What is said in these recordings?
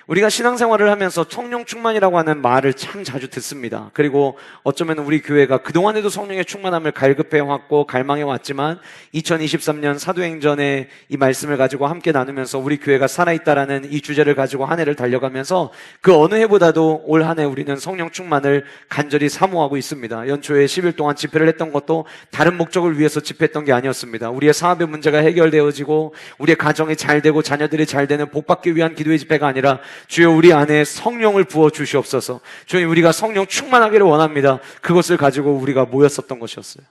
우리가 신앙생활을 하면서 성령 충만이라고 하는 말을 참 자주 듣습니다. 그리고 어쩌면 우리 교회가 그동안에도 성령의 충만함을 갈급해왔고 갈망해왔지만 2023년 사도행전의 이 말씀을 가지고 함께 나누면서 우리 교회가 살아있다라는 이 주제를 가지고 한 해를 달려가면서 그 어느 해보다도 올 한 해 우리는 성령 충만을 간절히 사모하고 있습니다. 연초에 10일 동안 집회를 했던 것도 다른 목적을 위해서 집회했던 게 아니었습니다. 우리의 사업의 문제가 해결되어지고 우리의 가정이 잘 되고 자녀들이 잘 되는 복받기 위한 기도의 집회가 아니라 주여 우리 안에 성령을 부어 주시옵소서. 주님 우리가 성령 충만하기를 원합니다. 그것을 가지고 우리가 모였었던 것이었어요.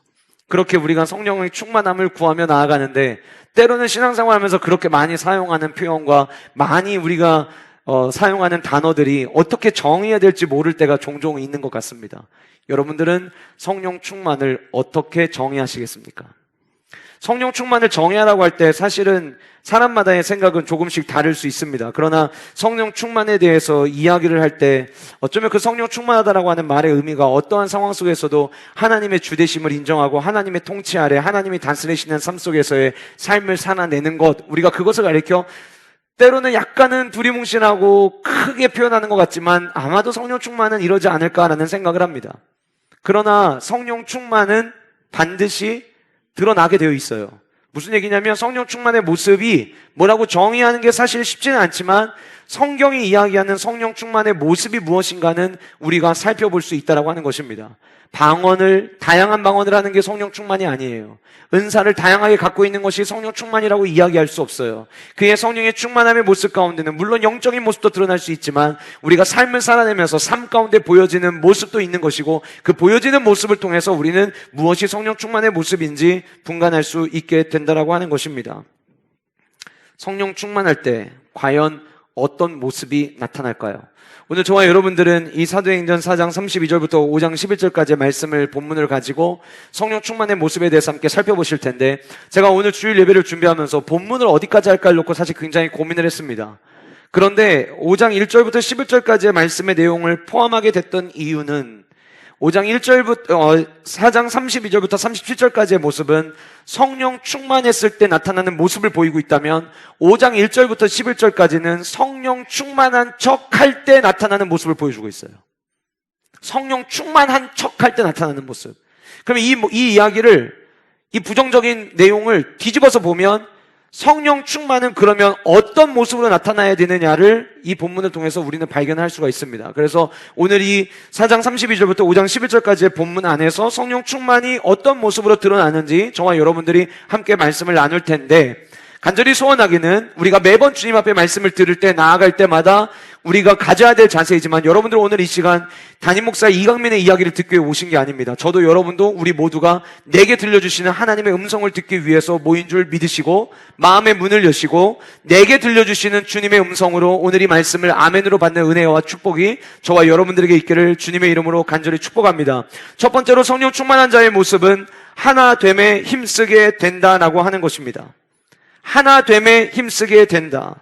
그렇게 우리가 성령의 충만함을 구하며 나아가는데 때로는 신앙생활하면서 그렇게 많이 사용하는 표현과 많이 우리가 사용하는 단어들이 어떻게 정의해야 될지 모를 때가 종종 있는 것 같습니다. 여러분들은 성령 충만을 어떻게 정의하시겠습니까? 성령 충만을 정의하라고 할 때 사실은 사람마다의 생각은 조금씩 다를 수 있습니다. 그러나 성령 충만에 대해서 이야기를 할 때 어쩌면 그 성령 충만하다라고 하는 말의 의미가 어떠한 상황 속에서도 하나님의 주되심을 인정하고 하나님의 통치 아래 하나님이 다스리시는 삶 속에서의 삶을 살아내는 것, 우리가 그것을 가리켜 때로는 약간은 두리뭉실하고 크게 표현하는 것 같지만 아마도 성령 충만은 이러지 않을까라는 생각을 합니다. 그러나 성령 충만은 반드시 드러나게 되어 있어요. 무슨 얘기냐면 성령 충만의 모습이 뭐라고 정의하는 게 사실 쉽지는 않지만 성경이 이야기하는 성령 충만의 모습이 무엇인가는 우리가 살펴볼 수 있다라고 하는 것입니다. 다양한 방언을 하는 게 성령 충만이 아니에요. 은사를 다양하게 갖고 있는 것이 성령 충만이라고 이야기할 수 없어요. 그의 성령의 충만함의 모습 가운데는 물론 영적인 모습도 드러날 수 있지만 우리가 삶을 살아내면서 삶 가운데 보여지는 모습도 있는 것이고 그 보여지는 모습을 통해서 우리는 무엇이 성령 충만의 모습인지 분간할 수 있게 된다라고 하는 것입니다. 성령 충만할 때 과연 어떤 모습이 나타날까요? 오늘 저와 여러분들은 이 사도행전 4장 32절부터 5장 11절까지의 말씀을 본문을 가지고 성령 충만의 모습에 대해서 함께 살펴보실 텐데 제가 오늘 주일 예배를 준비하면서 본문을 어디까지 할까를 놓고 사실 굉장히 고민을 했습니다. 그런데 5장 1절부터 11절까지의 말씀의 내용을 포함하게 됐던 이유는 4장 32절부터 37절까지의 모습은 성령 충만했을 때 나타나는 모습을 보이고 있다면 5장 1절부터 11절까지는 성령 충만한 척할 때 나타나는 모습을 보여주고 있어요. 성령 충만한 척할 때 나타나는 모습. 그러면 이 이야기를, 이 부정적인 내용을 뒤집어서 보면 성령 충만은 그러면 어떤 모습으로 나타나야 되느냐를 이 본문을 통해서 우리는 발견할 수가 있습니다. 그래서 오늘 이 4장 32절부터 5장 11절까지의 본문 안에서 성령 충만이 어떤 모습으로 드러나는지 저와 여러분들이 함께 말씀을 나눌 텐데 간절히 소원하기는 우리가 매번 주님 앞에 말씀을 들을 때 나아갈 때마다 우리가 가져야 될 자세이지만 여러분들 오늘 이 시간 담임 목사 이강민의 이야기를 듣기 위해 오신 게 아닙니다. 저도 여러분도 우리 모두가 내게 들려주시는 하나님의 음성을 듣기 위해서 모인 줄 믿으시고 마음의 문을 여시고 내게 들려주시는 주님의 음성으로 오늘 이 말씀을 아멘으로 받는 은혜와 축복이 저와 여러분들에게 있기를 주님의 이름으로 간절히 축복합니다. 첫 번째로 성령 충만한 자의 모습은 하나됨에 힘쓰게 된다라고 하는 것입니다. 하나됨에 힘쓰게 된다.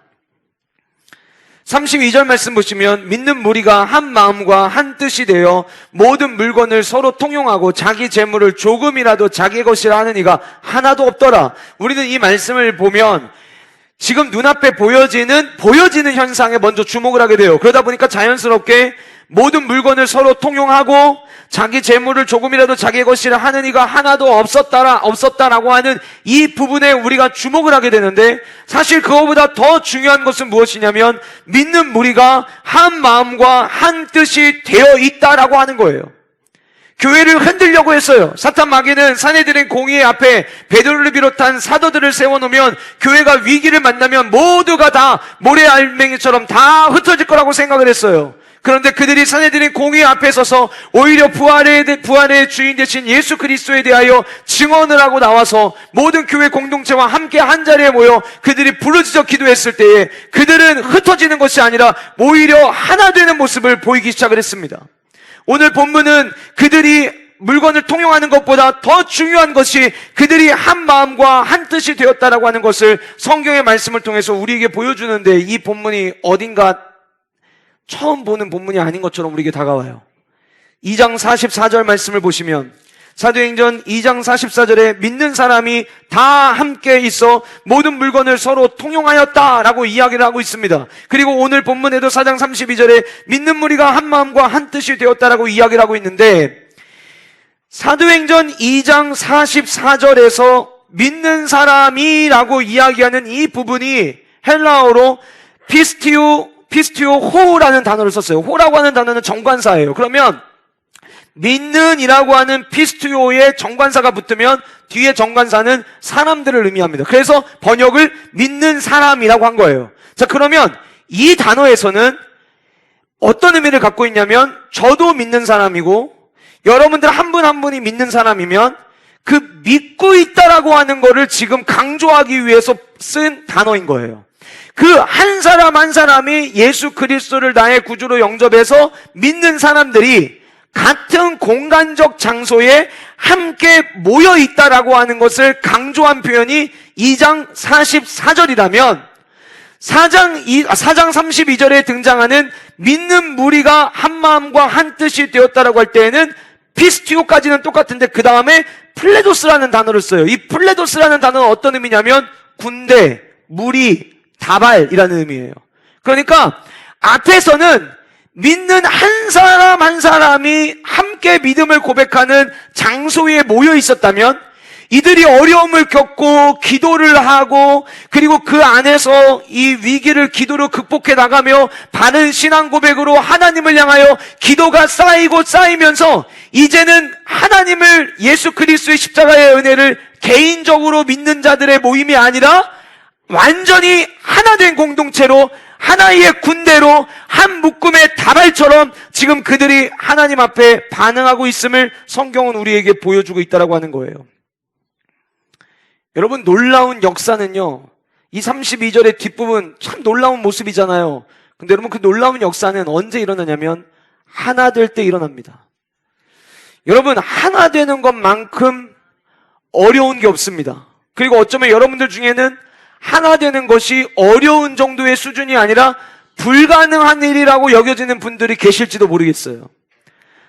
32절 말씀 보시면 믿는 무리가 한 마음과 한 뜻이 되어 모든 물건을 서로 통용하고 자기 재물을 조금이라도 자기 것이라 하는 이가 하나도 없더라. 우리는 이 말씀을 보면 지금 눈앞에 보여지는 현상에 먼저 주목을 하게 돼요. 그러다 보니까 자연스럽게 모든 물건을 서로 통용하고 자기 재물을 조금이라도 자기 것이라 하는 이가 하나도 없었다라고 하는 이 부분에 우리가 주목을 하게 되는데 사실 그거보다 더 중요한 것은 무엇이냐면 믿는 무리가 한 마음과 한 뜻이 되어 있다라고 하는 거예요. 교회를 흔들려고 했어요. 사탄 마귀는 사내들인 공의 앞에 베드로를 비롯한 사도들을 세워놓으면 교회가 위기를 만나면 모두가 다 모래알맹이처럼 다 흩어질 거라고 생각을 했어요. 그런데 그들이 사내들인 공의 앞에 서서 오히려 부활의 주인 되신 예수 그리스도에 대하여 증언을 하고 나와서 모든 교회 공동체와 함께 한 자리에 모여 그들이 부르짖어 기도했을 때에 그들은 흩어지는 것이 아니라 오히려 하나 되는 모습을 보이기 시작을 했습니다. 오늘 본문은 그들이 물건을 통용하는 것보다 더 중요한 것이 그들이 한 마음과 한 뜻이 되었다라고 하는 것을 성경의 말씀을 통해서 우리에게 보여주는데 이 본문이 어딘가 처음 보는 본문이 아닌 것처럼 우리에게 다가와요. 2장 44절 말씀을 보시면 사도행전 2장 44절에 믿는 사람이 다 함께 있어 모든 물건을 서로 통용하였다라고 이야기를 하고 있습니다. 그리고 오늘 본문에도 4장 32절에 믿는 무리가 한 마음과 한 뜻이 되었다라고 이야기를 하고 있는데, 사도행전 2장 44절에서 믿는 사람이라고 이야기하는 이 부분이 헬라어로 피스티오 호라는 단어를 썼어요. 호라고 하는 단어는 정관사예요. 그러면 믿는이라고 하는 피스티오에 정관사가 붙으면 뒤에 정관사는 사람들을 의미합니다. 그래서 번역을 믿는 사람이라고 한 거예요. 자, 그러면 이 단어에서는 어떤 의미를 갖고 있냐면, 저도 믿는 사람이고 여러분들 한 분 한 분이 믿는 사람이면 그 믿고 있다라고 하는 거를 지금 강조하기 위해서 쓴 단어인 거예요. 그 한 사람 한 사람이 예수 그리스도를 나의 구주로 영접해서 믿는 사람들이 같은 공간적 장소에 함께 모여 있다라고 하는 것을 강조한 표현이 2장 44절이라면, 4장 32절에 등장하는 믿는 무리가 한 마음과 한 뜻이 되었다라고 할 때에는 피스티오까지는 똑같은데 그 다음에 플레도스라는 단어를 써요. 이 플레도스라는 단어는 어떤 의미냐면 군대, 무리, 다발이라는 의미예요. 그러니까 앞에서는 믿는 한 사람 한 사람이 함께 믿음을 고백하는 장소에 모여 있었다면, 이들이 어려움을 겪고 기도를 하고 그리고 그 안에서 이 위기를 기도로 극복해 나가며 바른 신앙 고백으로 하나님을 향하여 기도가 쌓이고 쌓이면서 이제는 하나님을, 예수 그리스도의 십자가의 은혜를 개인적으로 믿는 자들의 모임이 아니라 완전히 하나 된 공동체로, 하나의 군대로, 한 묶음의 다발처럼 지금 그들이 하나님 앞에 반응하고 있음을 성경은 우리에게 보여주고 있다라고 하는 거예요. 여러분, 놀라운 역사는요, 이 32절의 뒷부분 참 놀라운 모습이잖아요. 근데 여러분, 그 놀라운 역사는 언제 일어나냐면 하나 될 때 일어납니다. 여러분, 하나 되는 것만큼 어려운 게 없습니다. 그리고 어쩌면 여러분들 중에는 하나 되는 것이 어려운 정도의 수준이 아니라 불가능한 일이라고 여겨지는 분들이 계실지도 모르겠어요.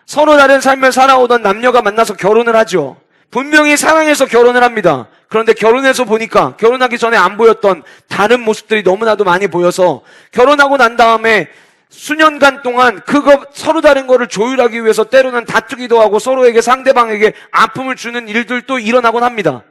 서로 다른 삶을 살아오던 남녀가 만나서 결혼을 하죠. 분명히 사랑해서 결혼을 합니다. 그런데 결혼해서 보니까 결혼하기 전에 안 보였던 다른 모습들이 너무나도 많이 보여서 결혼하고 난 다음에 수년간 동안 그거 서로 다른 거를 조율하기 위해서 때로는 다투기도 하고 서로에게, 상대방에게 아픔을 주는 일들도 일어나곤 합니다.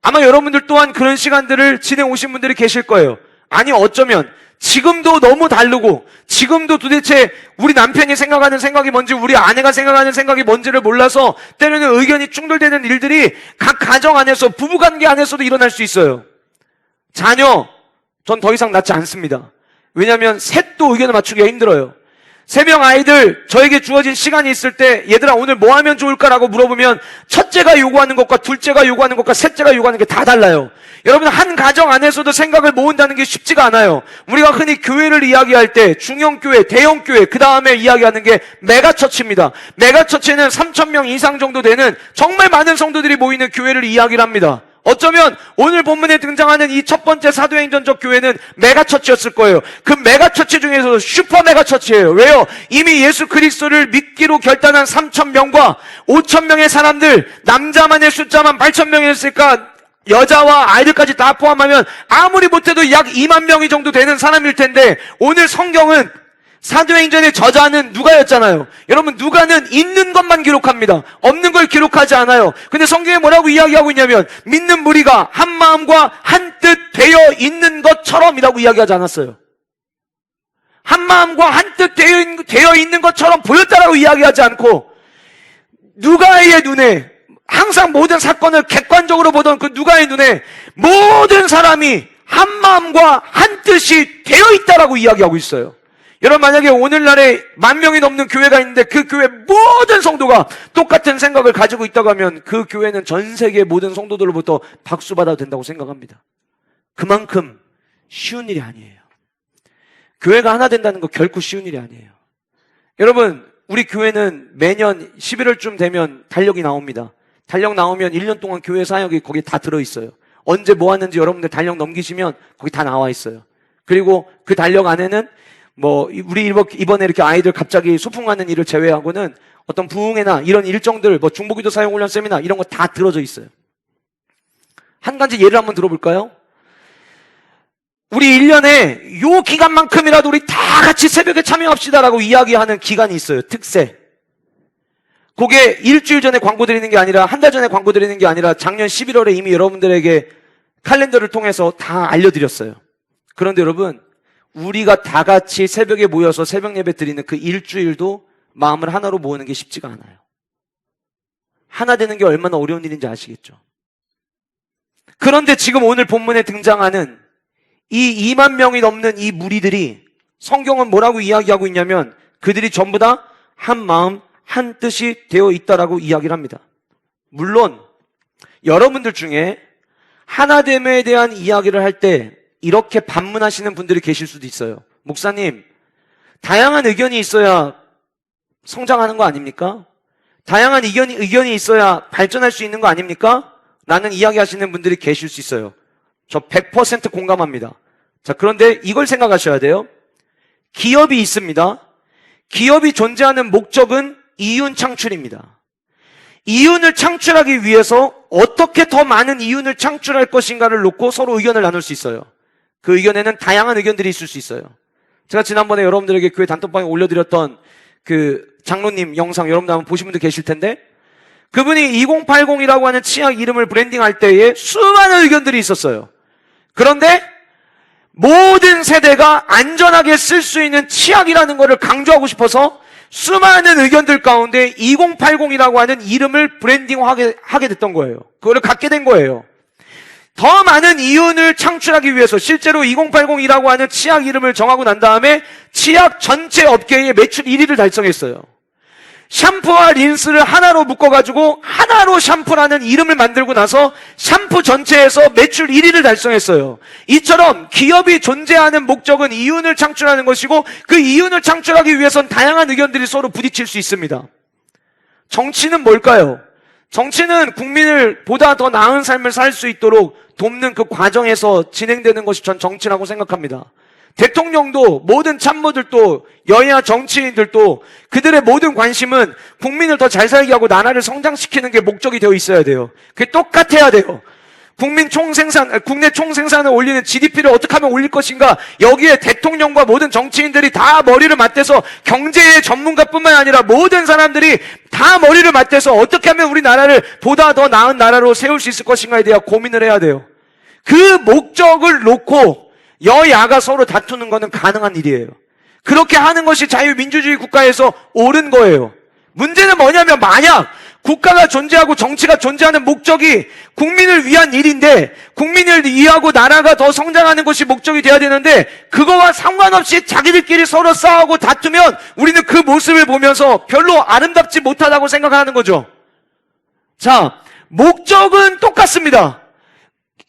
아마 여러분들 또한 그런 시간들을 지내오신 분들이 계실 거예요. 아니, 어쩌면 지금도 너무 다르고 지금도 도대체 우리 남편이 생각하는 생각이 뭔지, 우리 아내가 생각하는 생각이 뭔지를 몰라서 때로는 의견이 충돌되는 일들이 각 가정 안에서, 부부관계 안에서도 일어날 수 있어요. 자녀, 전 더 이상 낳지 않습니다. 왜냐하면 셋도 의견을 맞추기가 힘들어요. 3명 아이들 저에게 주어진 시간이 있을 때 얘들아 오늘 뭐 하면 좋을까라고 물어보면 첫째가 요구하는 것과 둘째가 요구하는 것과 셋째가 요구하는 게 다 달라요. 여러분, 한 가정 안에서도 생각을 모은다는 게 쉽지가 않아요. 우리가 흔히 교회를 이야기할 때 중형교회, 대형교회, 그 다음에 이야기하는 게 메가처치입니다. 메가처치는 3,000명 이상 정도 되는 정말 많은 성도들이 모이는 교회를 이야기를 합니다. 어쩌면 오늘 본문에 등장하는 이 첫 번째 사도행전적 교회는 메가처치였을 거예요. 그 메가처치 중에서도 슈퍼 메가처치예요. 왜요? 이미 예수 그리스도를 믿기로 결단한 3,000명과 5,000명의 사람들, 남자만의 숫자만 8,000명이었으니까 여자와 아이들까지 다 포함하면 아무리 못해도 약 2만 명이 정도 되는 사람일 텐데, 오늘 성경은 사도행전의 저자는 누가였잖아요. 여러분, 누가는 있는 것만 기록합니다. 없는 걸 기록하지 않아요. 근데 성경에 뭐라고 이야기하고 있냐면 믿는 무리가 한 마음과 한 뜻 되어 있는 것처럼이라고 이야기하지 않았어요. 한 마음과 한 뜻 되어 있는 것처럼 보였다라고 이야기하지 않고, 누가의 눈에, 항상 모든 사건을 객관적으로 보던 그 누가의 눈에 모든 사람이 한 마음과 한 뜻이 되어 있다라고 이야기하고 있어요. 여러분, 만약에 오늘날에 10,000명이 넘는 교회가 있는데 그 교회 모든 성도가 똑같은 생각을 가지고 있다고 하면 그 교회는 전 세계 모든 성도들로부터 박수 받아도 된다고 생각합니다. 그만큼 쉬운 일이 아니에요. 교회가 하나 된다는 거 결코 쉬운 일이 아니에요. 여러분, 우리 교회는 매년 11월쯤 되면 달력이 나옵니다. 달력 나오면 1년 동안 교회 사역이 거기 다 들어있어요. 언제 뭐 하는지 여러분들 달력 넘기시면 거기 다 나와 있어요. 그리고 그 달력 안에는 우리 이번에 이렇게 아이들 갑자기 소풍 가는 일을 제외하고는 어떤 부흥회나 이런 일정들, 뭐 중보기도 사용훈련 세미나 이런 거 다 들어져 있어요. 한 가지 예를 한번 들어볼까요? 우리 1년에 요 기간만큼이라도 우리 다 같이 새벽에 참여합시다라고 이야기하는 기간이 있어요. 특세. 그게 일주일 전에 광고 드리는 게 아니라 한 달 전에 광고 드리는 게 아니라 작년 11월에 이미 여러분들에게 칼렌더를 통해서 다 알려드렸어요. 그런데 여러분, 우리가 다 같이 새벽에 모여서 새벽 예배 드리는 그 일주일도 마음을 하나로 모으는 게 쉽지가 않아요. 하나 되는 게 얼마나 어려운 일인지 아시겠죠? 그런데 지금 오늘 본문에 등장하는 이 2만 명이 넘는 이 무리들이 성경은 뭐라고 이야기하고 있냐면 그들이 전부 다 한 마음 한 뜻이 되어 있다라고 이야기를 합니다. 물론 여러분들 중에 하나됨에 대한 이야기를 할 때 이렇게 반문하시는 분들이 계실 수도 있어요. 목사님, 다양한 의견이 있어야 성장하는 거 아닙니까? 다양한 의견이 있어야 발전할 수 있는 거 아닙니까? 라는 이야기하시는 분들이 계실 수 있어요. 저 100% 공감합니다. 자, 그런데 이걸 생각하셔야 돼요. 기업이 있습니다. 기업이 존재하는 목적은 이윤 창출입니다. 이윤을 창출하기 위해서 어떻게 더 많은 이윤을 창출할 것인가를 놓고 서로 의견을 나눌 수 있어요. 그 의견에는 다양한 의견들이 있을 수 있어요. 제가 지난번에 여러분들에게 교회 단톡방에 올려드렸던 그 장로님 영상 여러분들 한번 보신 분들 계실 텐데 그분이 2080이라고 하는 치약 이름을 브랜딩할 때에 수많은 의견들이 있었어요. 그런데 모든 세대가 안전하게 쓸 수 있는 치약이라는 것을 강조하고 싶어서 수많은 의견들 가운데 2080이라고 하는 이름을 브랜딩하게 됐던 거예요. 그거를 갖게 된 거예요. 더 많은 이윤을 창출하기 위해서 실제로 2080이라고 하는 치약 이름을 정하고 난 다음에 치약 전체 업계의 매출 1위를 달성했어요. 샴푸와 린스를 하나로 묶어가지고 하나로 샴푸라는 이름을 만들고 나서 샴푸 전체에서 매출 1위를 달성했어요. 이처럼 기업이 존재하는 목적은 이윤을 창출하는 것이고 그 이윤을 창출하기 위해선 다양한 의견들이 서로 부딪힐 수 있습니다. 정치는 뭘까요? 정치는 국민을 보다 더 나은 삶을 살 수 있도록 돕는 그 과정에서 진행되는 것이 전 정치라고 생각합니다. 대통령도 모든 참모들도 여야 정치인들도 그들의 모든 관심은 국민을 더 잘 살게 하고 나라를 성장시키는 게 목적이 되어 있어야 돼요. 그게 똑같아야 돼요. 국내 총생산을 올리는 GDP를 어떻게 하면 올릴 것인가, 여기에 대통령과 모든 정치인들이 다 머리를 맞대서 경제의 전문가뿐만 아니라 모든 사람들이 다 머리를 맞대서 어떻게 하면 우리나라를 보다 더 나은 나라로 세울 수 있을 것인가에 대한 고민을 해야 돼요. 그 목적을 놓고 여야가 서로 다투는 것은 가능한 일이에요. 그렇게 하는 것이 자유민주주의 국가에서 옳은 거예요. 문제는 뭐냐면 만약 국가가 존재하고 정치가 존재하는 목적이 국민을 위한 일인데 국민을 위하고 나라가 더 성장하는 것이 목적이 돼야 되는데 그거와 상관없이 자기들끼리 서로 싸우고 다투면 우리는 그 모습을 보면서 별로 아름답지 못하다고 생각하는 거죠. 자, 목적은 똑같습니다.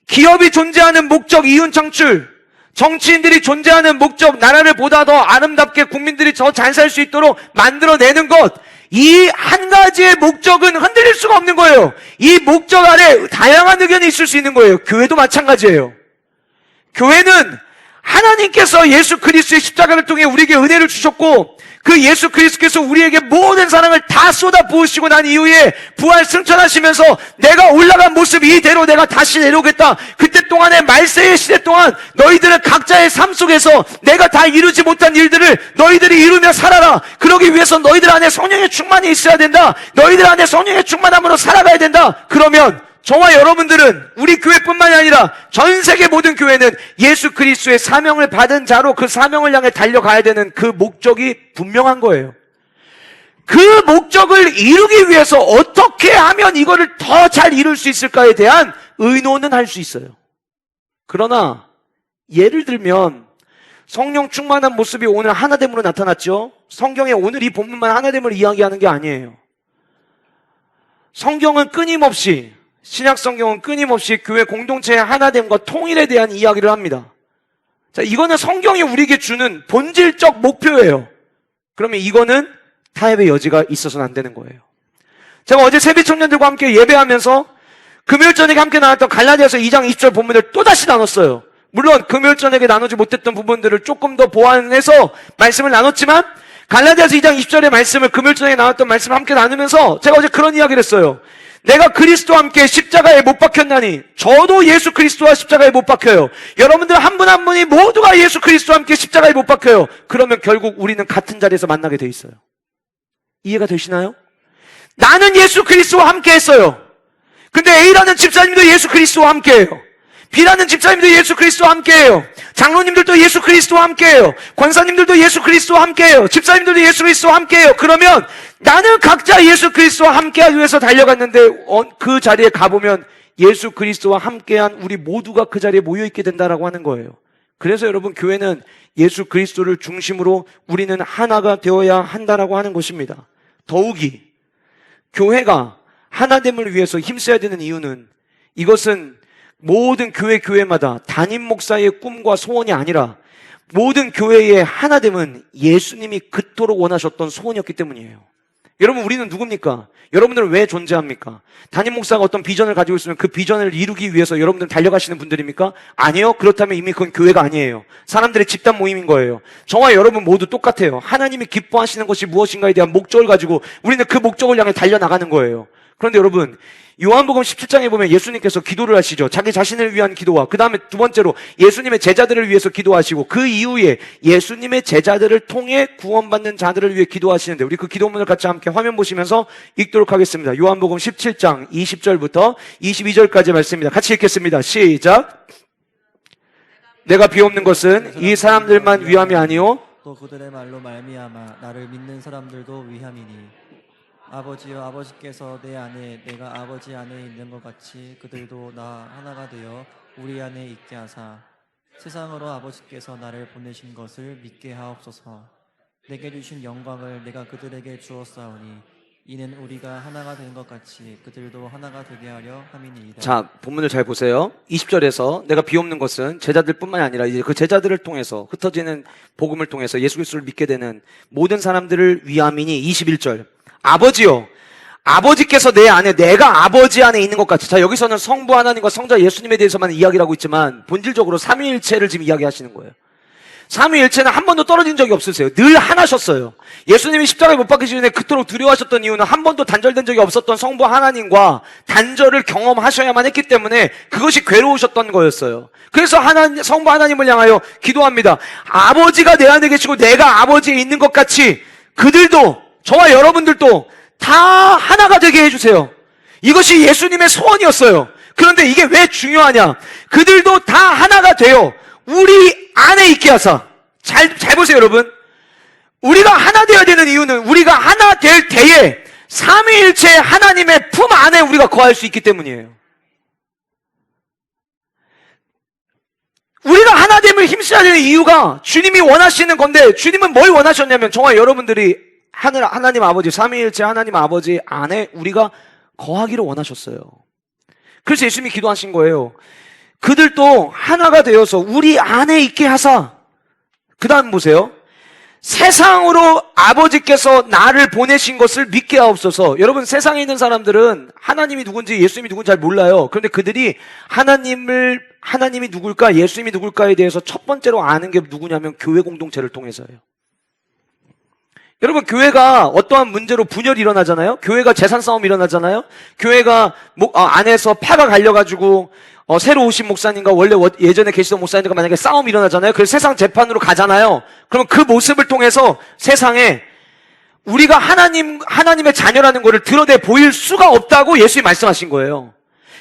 기업이 존재하는 목적, 이윤 창출, 정치인들이 존재하는 목적, 나라를 보다 더 아름답게 국민들이 더 잘 살 수 있도록 만들어내는 것, 이 한 가지의 목적은 흔들릴 수가 없는 거예요. 이 목적 아래 다양한 의견이 있을 수 있는 거예요. 교회도 마찬가지예요. 교회는 하나님께서 예수 그리스도의 십자가를 통해 우리에게 은혜를 주셨고 그 예수 그리스도께서 우리에게 모든 사랑을 다 쏟아 부으시고 난 이후에 부활 승천하시면서 내가 올라간 모습 이대로 내가 다시 내려오겠다. 그때 동안의 말세의 시대 동안 너희들은 각자의 삶 속에서 내가 다 이루지 못한 일들을 너희들이 이루며 살아라. 그러기 위해서 너희들 안에 성령의 충만이 있어야 된다. 너희들 안에 성령의 충만함으로 살아가야 된다. 그러면 저와 여러분들은 우리 교회뿐만이 아니라 전 세계 모든 교회는 예수 그리스도의 사명을 받은 자로 그 사명을 향해 달려가야 되는 그 목적이 분명한 거예요. 그 목적을 이루기 위해서 어떻게 하면 이거를 더 잘 이룰 수 있을까에 대한 의논은 할 수 있어요. 그러나 예를 들면 성령 충만한 모습이 오늘 하나됨으로 나타났죠. 성경에 오늘 이 본문만 하나됨을 이야기하는 게 아니에요. 성경은 끊임없이, 신약 성경은 끊임없이 교회 공동체의 하나됨과 통일에 대한 이야기를 합니다. 자, 이거는 성경이 우리에게 주는 본질적 목표예요. 그러면 이거는 타협의 여지가 있어서는 안 되는 거예요. 제가 어제 세비 청년들과 함께 예배하면서 금요일 저녁에 함께 나눴던 갈라디아서 2장 20절 본문을 또다시 나눴어요. 물론 금요일 저녁에 나누지 못했던 부분들을 조금 더 보완해서 말씀을 나눴지만 갈라디아서 2장 20절의 말씀을 금요일 저녁에 나왔던 말씀을 함께 나누면서 제가 어제 그런 이야기를 했어요. 내가 그리스도와 함께 십자가에 못 박혔나니 저도 예수 그리스도와 십자가에 못 박혀요. 여러분들 한 분 한 분이 모두가 예수 그리스도와 함께 십자가에 못 박혀요. 그러면 결국 우리는 같은 자리에서 만나게 돼 있어요. 이해가 되시나요? 나는 예수 그리스도와 함께 했어요. 근데 A라는 집사님도 예수 그리스도와 함께해요. B라는 집사님도 예수 그리스도와 함께해요. 장로님들도 예수 그리스도와 함께해요. 권사님들도 예수 그리스도와 함께해요. 집사님들도 예수 그리스도와 함께해요. 그러면 나는 각자 예수 그리스도와 함께하기 위해서 달려갔는데 그 자리에 가보면 예수 그리스도와 함께한 우리 모두가 그 자리에 모여있게 된다라고 하는 거예요. 그래서 여러분, 교회는 예수 그리스도를 중심으로 우리는 하나가 되어야 한다라고 하는 것입니다. 더욱이 교회가 하나됨을 위해서 힘써야 되는 이유는, 이것은 모든 교회마다 담임 목사의 꿈과 소원이 아니라 모든 교회의 하나됨은 예수님이 그토록 원하셨던 소원이었기 때문이에요. 여러분, 우리는 누굽니까? 여러분들은 왜 존재합니까? 담임 목사가 어떤 비전을 가지고 있으면 그 비전을 이루기 위해서 여러분들은 달려가시는 분들입니까? 아니요. 그렇다면 이미 그건 교회가 아니에요. 사람들의 집단 모임인 거예요. 저와 여러분 모두 똑같아요. 하나님이 기뻐하시는 것이 무엇인가에 대한 목적을 가지고 우리는 그 목적을 향해 달려나가는 거예요. 그런데 여러분, 요한복음 17장에 보면 예수님께서 기도를 하시죠. 자기 자신을 위한 기도와 그 다음에 두 번째로 예수님의 제자들을 위해서 기도하시고, 그 이후에 예수님의 제자들을 통해 구원받는 자들을 위해 기도하시는데, 우리 그 기도문을 같이 함께 화면 보시면서 읽도록 하겠습니다. 요한복음 17장 20절부터 22절까지 말씀입니다. 같이 읽겠습니다. 시작. 내가 비옵는 것은 이 사람들만 위함이 아니요 또 그들의 말로 말미암아 나를 믿는 사람들도 위함이니, 아버지여, 아버지께서 내 안에 내가 아버지 안에 있는 것 같이 그들도 나 하나가 되어 우리 안에 있게 하사 세상으로 아버지께서 나를 보내신 것을 믿게 하옵소서. 내게 주신 영광을 내가 그들에게 주었사오니 이는 우리가 하나가 된 것 같이 그들도 하나가 되게 하려 함이니이다. 자, 본문을 잘 보세요. 20절에서 내가 비옵는 것은 제자들뿐만이 아니라 이제 그 제자들을 통해서 흩어지는 복음을 통해서 예수 그리스도를 믿게 되는 모든 사람들을 위함이니, 21절. 아버지요, 아버지께서 내 안에 내가 아버지 안에 있는 것 같이. 자, 여기서는 성부 하나님과 성자 예수님에 대해서만 이야기를 하고 있지만 본질적으로 삼위일체를 지금 이야기하시는 거예요. 삼위일체는 한 번도 떨어진 적이 없으세요. 늘 하나셨어요. 예수님이 십자가에 못 박히기 전에 그토록 두려워하셨던 이유는 한 번도 단절된 적이 없었던 성부 하나님과 단절을 경험하셔야만 했기 때문에 그것이 괴로우셨던 거였어요. 그래서 성부 하나님을 향하여 기도합니다. 아버지가 내 안에 계시고 내가 아버지에 있는 것 같이 그들도, 저와 여러분들도 다 하나가 되게 해주세요. 이것이 예수님의 소원이었어요. 그런데 이게 왜 중요하냐? 그들도 다 하나가 되어 우리 안에 있게 하사. 잘 보세요, 여러분. 우리가 하나 되어야 되는 이유는 우리가 하나 될 때에 삼위일체 하나님의 품 안에 우리가 거할 수 있기 때문이에요. 우리가 하나됨을 힘써야 되는 이유가 주님이 원하시는 건데, 주님은 뭘 원하셨냐면 저와 여러분들이 하나님 아버지, 삼위일체 하나님 아버지 안에 우리가 거하기를 원하셨어요. 그래서 예수님이 기도하신 거예요. 그들도 하나가 되어서 우리 안에 있게 하사. 그 다음 보세요. 세상으로 아버지께서 나를 보내신 것을 믿게 하옵소서. 여러분, 세상에 있는 사람들은 하나님이 누군지 예수님이 누군지 잘 몰라요. 그런데 그들이 하나님이 누굴까, 예수님이 누굴까에 대해서 첫 번째로 아는 게 누구냐면 교회 공동체를 통해서예요. 여러분, 교회가 어떠한 문제로 분열이 일어나잖아요? 교회가 재산 싸움이 일어나잖아요? 교회가 안에서 파가 갈려가지고 새로 오신 목사님과 원래 예전에 계시던 목사님과 만약에 싸움이 일어나잖아요? 그래서 세상 재판으로 가잖아요? 그러면 그 모습을 통해서 세상에 우리가 하나님의 자녀라는 것을 드러내 보일 수가 없다고 예수님이 말씀하신 거예요.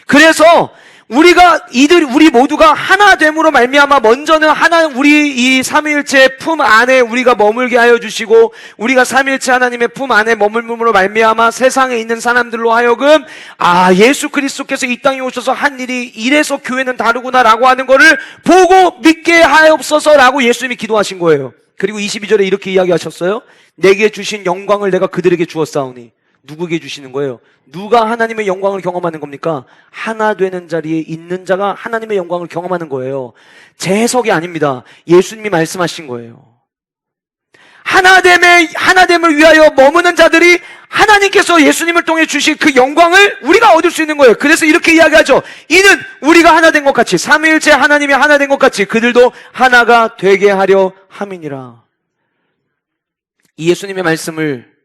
그래서 우리 모두가 하나됨으로 말미암아 먼저는 우리 이 삼위일체 품 안에 우리가 머물게 하여 주시고, 우리가 삼위일체 하나님의 품 안에 머물므로 말미암아 세상에 있는 사람들로 하여금 예수 그리스도께서 이 땅에 오셔서 한 일이 이래서 교회는 다르구나라고 하는 거를 보고 믿게 하옵소서라고 예수님이 기도하신 거예요. 그리고 22절에 이렇게 이야기하셨어요. 내게 주신 영광을 내가 그들에게 주었사오니. 누구에게 주시는 거예요? 누가 하나님의 영광을 경험하는 겁니까? 하나 되는 자리에 있는 자가 하나님의 영광을 경험하는 거예요. 제 해석이 아닙니다. 예수님이 말씀하신 거예요. 하나됨을 위하여 머무는 자들이 하나님께서 예수님을 통해 주신 그 영광을 우리가 얻을 수 있는 거예요. 그래서 이렇게 이야기하죠. 이는 우리가 하나 된 것 같이, 삼위일체 하나님이 하나 된 것 같이 그들도 하나가 되게 하려 함이니라. 이 예수님의 말씀을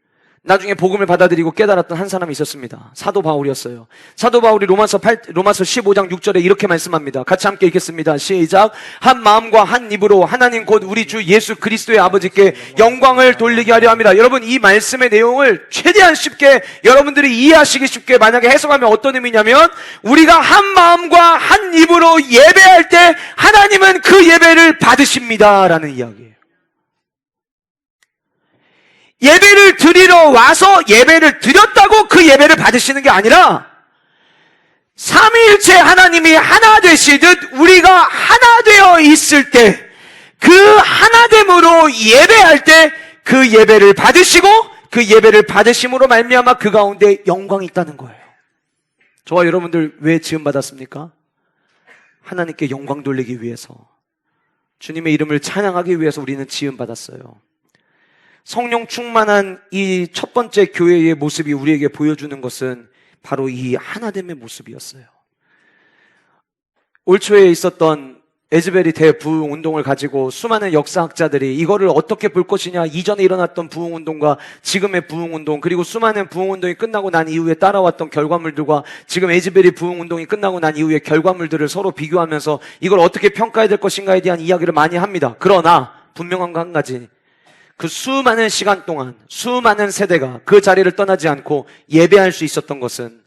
나중에 복음을 받아들이고 깨달았던 한 사람이 있었습니다. 사도 바울이었어요. 사도 바울이 로마서 15장 6절에 이렇게 말씀합니다. 같이 함께 읽겠습니다. 시작. 한 마음과 한 입으로 하나님 곧 우리 주 예수 그리스도의 아버지께 영광을 돌리게 하려 합니다. 여러분, 이 말씀의 내용을 최대한 쉽게 여러분들이 이해하시기 쉽게 만약에 해석하면 어떤 의미냐면, 우리가 한 마음과 한 입으로 예배할 때 하나님은 그 예배를 받으십니다 라는 이야기예요. 예배를 드리러 와서 예배를 드렸다고 그 예배를 받으시는 게 아니라, 삼위일체 하나님이 하나 되시듯 우리가 하나 되어 있을 때 그 하나됨으로 예배할 때 그 예배를 받으시고, 그 예배를 받으심으로 말미암아 그 가운데 영광이 있다는 거예요. 저와 여러분들 왜 지음 받았습니까? 하나님께 영광 돌리기 위해서, 주님의 이름을 찬양하기 위해서 우리는 지음 받았어요. 성령 충만한 이 첫 번째 교회의 모습이 우리에게 보여주는 것은 바로 이 하나됨의 모습이었어요. 올 초에 있었던 에즈베리 대부흥 운동을 가지고 수많은 역사학자들이 이거를 어떻게 볼 것이냐, 이전에 일어났던 부흥 운동과 지금의 부흥 운동, 그리고 수많은 부흥 운동이 끝나고 난 이후에 따라왔던 결과물들과 지금 에즈베리 부흥 운동이 끝나고 난 이후의 결과물들을 서로 비교하면서 이걸 어떻게 평가해야 될 것인가에 대한 이야기를 많이 합니다. 그러나 분명한 거 한 가지, 그 수많은 시간 동안 수많은 세대가 그 자리를 떠나지 않고 예배할 수 있었던 것은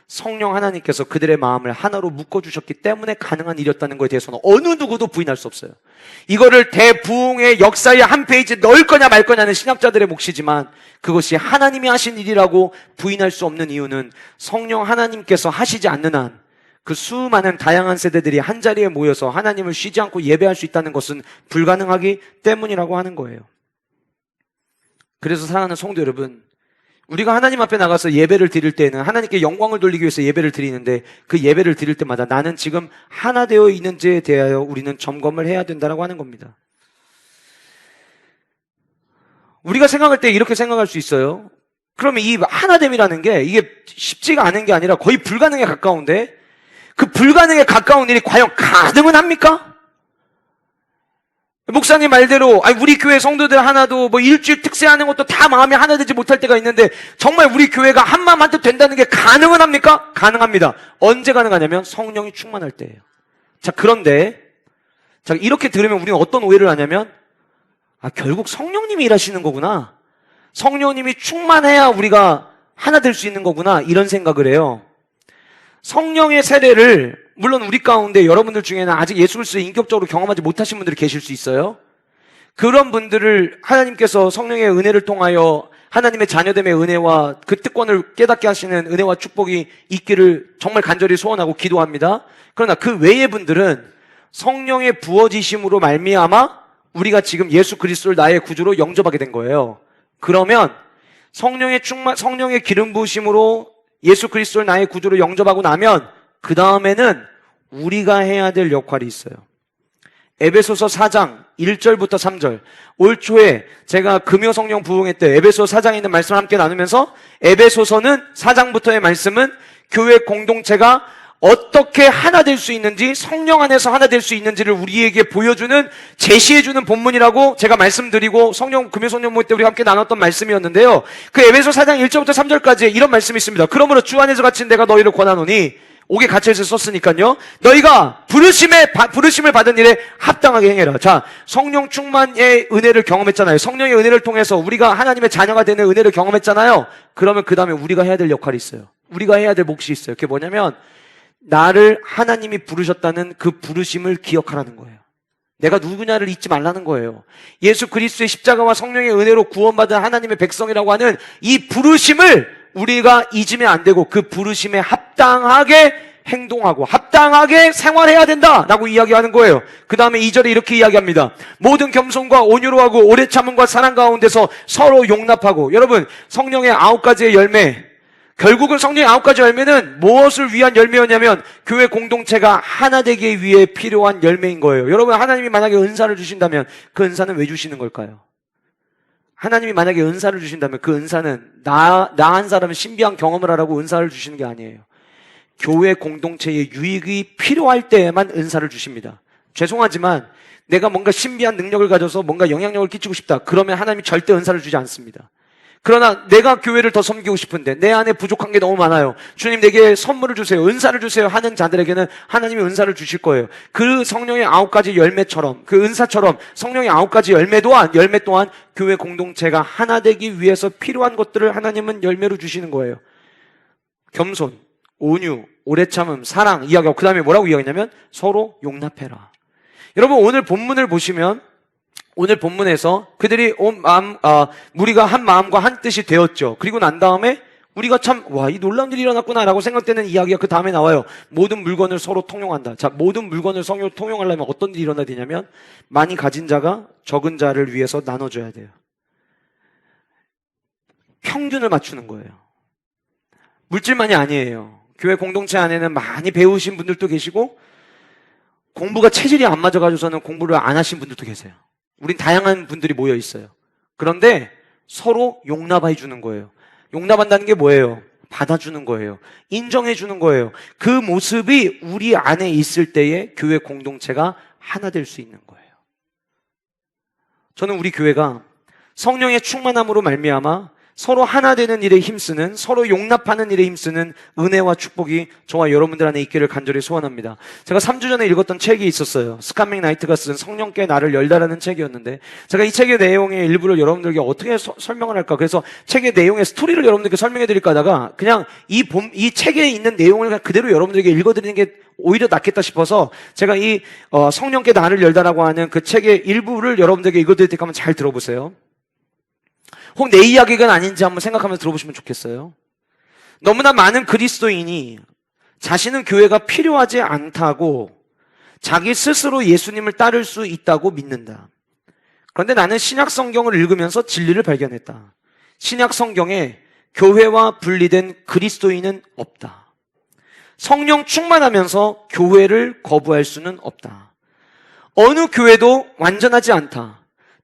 성령 하나님께서 그들의 마음을 하나로 묶어주셨기 때문에 가능한 일이었다는 것에 대해서는 어느 누구도 부인할 수 없어요. 이거를 대부흥의 역사의 한 페이지에 넣을 거냐 말 거냐는 신학자들의 몫이지만, 그것이 하나님이 하신 일이라고 부인할 수 없는 이유는 성령 하나님께서 하시지 않는 한 그 수많은 다양한 세대들이 한 자리에 모여서 하나님을 쉬지 않고 예배할 수 있다는 것은 불가능하기 때문이라고 하는 거예요. 그래서 사랑하는 성도 여러분, 우리가 하나님 앞에 나가서 예배를 드릴 때는 하나님께 영광을 돌리기 위해서 예배를 드리는데, 그 예배를 드릴 때마다 나는 지금 하나 되어 있는지에 대하여 우리는 점검을 해야 된다고 하는 겁니다. 우리가 생각할 때 이렇게 생각할 수 있어요. 그러면 이 하나됨이라는 게 이게 쉽지가 않은 게 아니라 거의 불가능에 가까운데, 그 불가능에 가까운 일이 과연 가능은 합니까? 목사님 말대로 우리 교회 성도들 하나도 뭐 일주일 특세하는 것도 다 마음이 하나 되지 못할 때가 있는데, 정말 우리 교회가 한 마음 한뜻 된다는 게 가능은 합니까? 가능합니다. 언제 가능하냐면 성령이 충만할 때예요. 자, 그런데 이렇게 들으면 우리는 어떤 오해를 하냐면, 결국 성령님이 일하시는 거구나, 성령님이 충만해야 우리가 하나 될 수 있는 거구나, 이런 생각을 해요. 성령의 세례를 물론 우리 가운데 여러분들 중에는 아직 예수 그리스도를 인격적으로 경험하지 못하신 분들이 계실 수 있어요. 그런 분들을 하나님께서 성령의 은혜를 통하여 하나님의 자녀됨의 은혜와 그 특권을 깨닫게 하시는 은혜와 축복이 있기를 정말 간절히 소원하고 기도합니다. 그러나 그 외의 분들은 성령의 부어지심으로 말미암아 우리가 지금 예수 그리스도를 나의 구주로 영접하게 된 거예요. 그러면 성령의 기름 부으심으로 예수 그리스도를 나의 구주로 영접하고 나면 그 다음에는 우리가 해야 될 역할이 있어요. 에베소서 4장 1절부터 3절, 올 초에 제가 금요 성령 부흥회 때 에베소 4장에 있는 말씀을 함께 나누면서, 에베소서는 4장부터의 말씀은 교회 공동체가 어떻게 하나 될 수 있는지, 성령 안에서 하나 될 수 있는지를 우리에게 보여주는, 제시해주는 본문이라고 제가 말씀드리고 금요 성령 모임 때 우리가 함께 나눴던 말씀이었는데요. 그 에베소 4장 1절부터 3절까지 이런 말씀이 있습니다. 그러므로 주 안에서 갇힌 내가 너희를 권하노니, 옥에 갇혀서 썼으니까요, 너희가 부르심을 받은 일에 합당하게 행해라. 자, 성령 충만의 은혜를 경험했잖아요. 성령의 은혜를 통해서 우리가 하나님의 자녀가 되는 은혜를 경험했잖아요. 그러면 그 다음에 우리가 해야 될 역할이 있어요. 우리가 해야 될 몫이 있어요. 그게 뭐냐면, 나를 하나님이 부르셨다는 그 부르심을 기억하라는 거예요. 내가 누구냐를 잊지 말라는 거예요. 예수 그리스도의 십자가와 성령의 은혜로 구원받은 하나님의 백성이라고 하는 이 부르심을 우리가 잊으면 안 되고, 그 부르심에 합당하게 행동하고 합당하게 생활해야 된다라고 이야기하는 거예요. 그 다음에 2절에 이렇게 이야기합니다. 모든 겸손과 온유로 하고 오래 참음과 사랑 가운데서 서로 용납하고. 여러분, 성령의 9가지의 열매, 결국은 성령의 9가지 열매는 무엇을 위한 열매였냐면 교회 공동체가 하나 되기 위해 필요한 열매인 거예요. 여러분, 하나님이 만약에 은사를 주신다면 그 은사는 왜 주시는 걸까요? 하나님이 만약에 은사를 주신다면 그 은사는 나 한 사람은 신비한 경험을 하라고 은사를 주시는 게 아니에요. 교회 공동체의 유익이 필요할 때에만 은사를 주십니다. 죄송하지만 내가 뭔가 신비한 능력을 가져서 뭔가 영향력을 끼치고 싶다. 그러면 하나님이 절대 은사를 주지 않습니다. 그러나 내가 교회를 더 섬기고 싶은데 내 안에 부족한 게 너무 많아요. 주님 내게 선물을 주세요. 은사를 주세요. 하는 자들에게는 하나님이 은사를 주실 거예요. 그 성령의 9가지 열매처럼, 그 은사처럼 성령의 9가지 열매 또한 교회 공동체가 하나 되기 위해서 필요한 것들을 하나님은 열매로 주시는 거예요. 겸손, 온유, 오래 참음, 사랑 이야기하고 그 다음에 뭐라고 이야기하냐면 서로 용납해라. 여러분 오늘 본문을 보시면 오늘 본문에서 그들이 무리가 한 마음과 한 뜻이 되었죠. 그리고 난 다음에 우리가 참, 이 놀라운 일이 일어났구나라고 생각되는 이야기가 그 다음에 나와요. 모든 물건을 서로 통용한다. 자, 모든 물건을 서로 통용하려면 어떤 일이 일어나야 되냐면 많이 가진 자가 적은 자를 위해서 나눠줘야 돼요. 평균을 맞추는 거예요. 물질만이 아니에요. 교회 공동체 안에는 많이 배우신 분들도 계시고 공부가 체질이 안 맞아가지고서는 공부를 안 하신 분들도 계세요. 우린 다양한 분들이 모여 있어요. 그런데 서로 용납해 주는 거예요. 용납한다는 게 뭐예요? 받아주는 거예요. 인정해 주는 거예요. 그 모습이 우리 안에 있을 때에 교회 공동체가 하나 될 수 있는 거예요. 저는 우리 교회가 성령의 충만함으로 말미암아 서로 하나 되는 일에 힘쓰는, 서로 용납하는 일에 힘쓰는 은혜와 축복이 저와 여러분들 안에 있기를 간절히 소원합니다. 제가 3주 전에 읽었던 책이 있었어요. 스캇 맥나이트가 쓴 성령께 나를 열다라는 책이었는데 제가 이 책의 내용의 일부를 여러분들에게 어떻게 설명을 할까, 그래서 책의 내용의 스토리를 여러분들께 설명해 드릴까 하다가 그냥 이 책에 있는 내용을 그냥 그대로 여러분들에게 읽어드리는 게 오히려 낫겠다 싶어서 제가 이 성령께 나를 열다라고 하는 그 책의 일부를 여러분들에게 읽어드릴 테니까 한번 잘 들어보세요. 혹 내 이야기가 아닌지 한번 생각하면서 들어보시면 좋겠어요. 너무나 많은 그리스도인이 자신은 교회가 필요하지 않다고 자기 스스로 예수님을 따를 수 있다고 믿는다. 그런데 나는 신약 성경을 읽으면서 진리를 발견했다. 신약 성경에 교회와 분리된 그리스도인은 없다. 성령 충만하면서 교회를 거부할 수는 없다. 어느 교회도 완전하지 않다.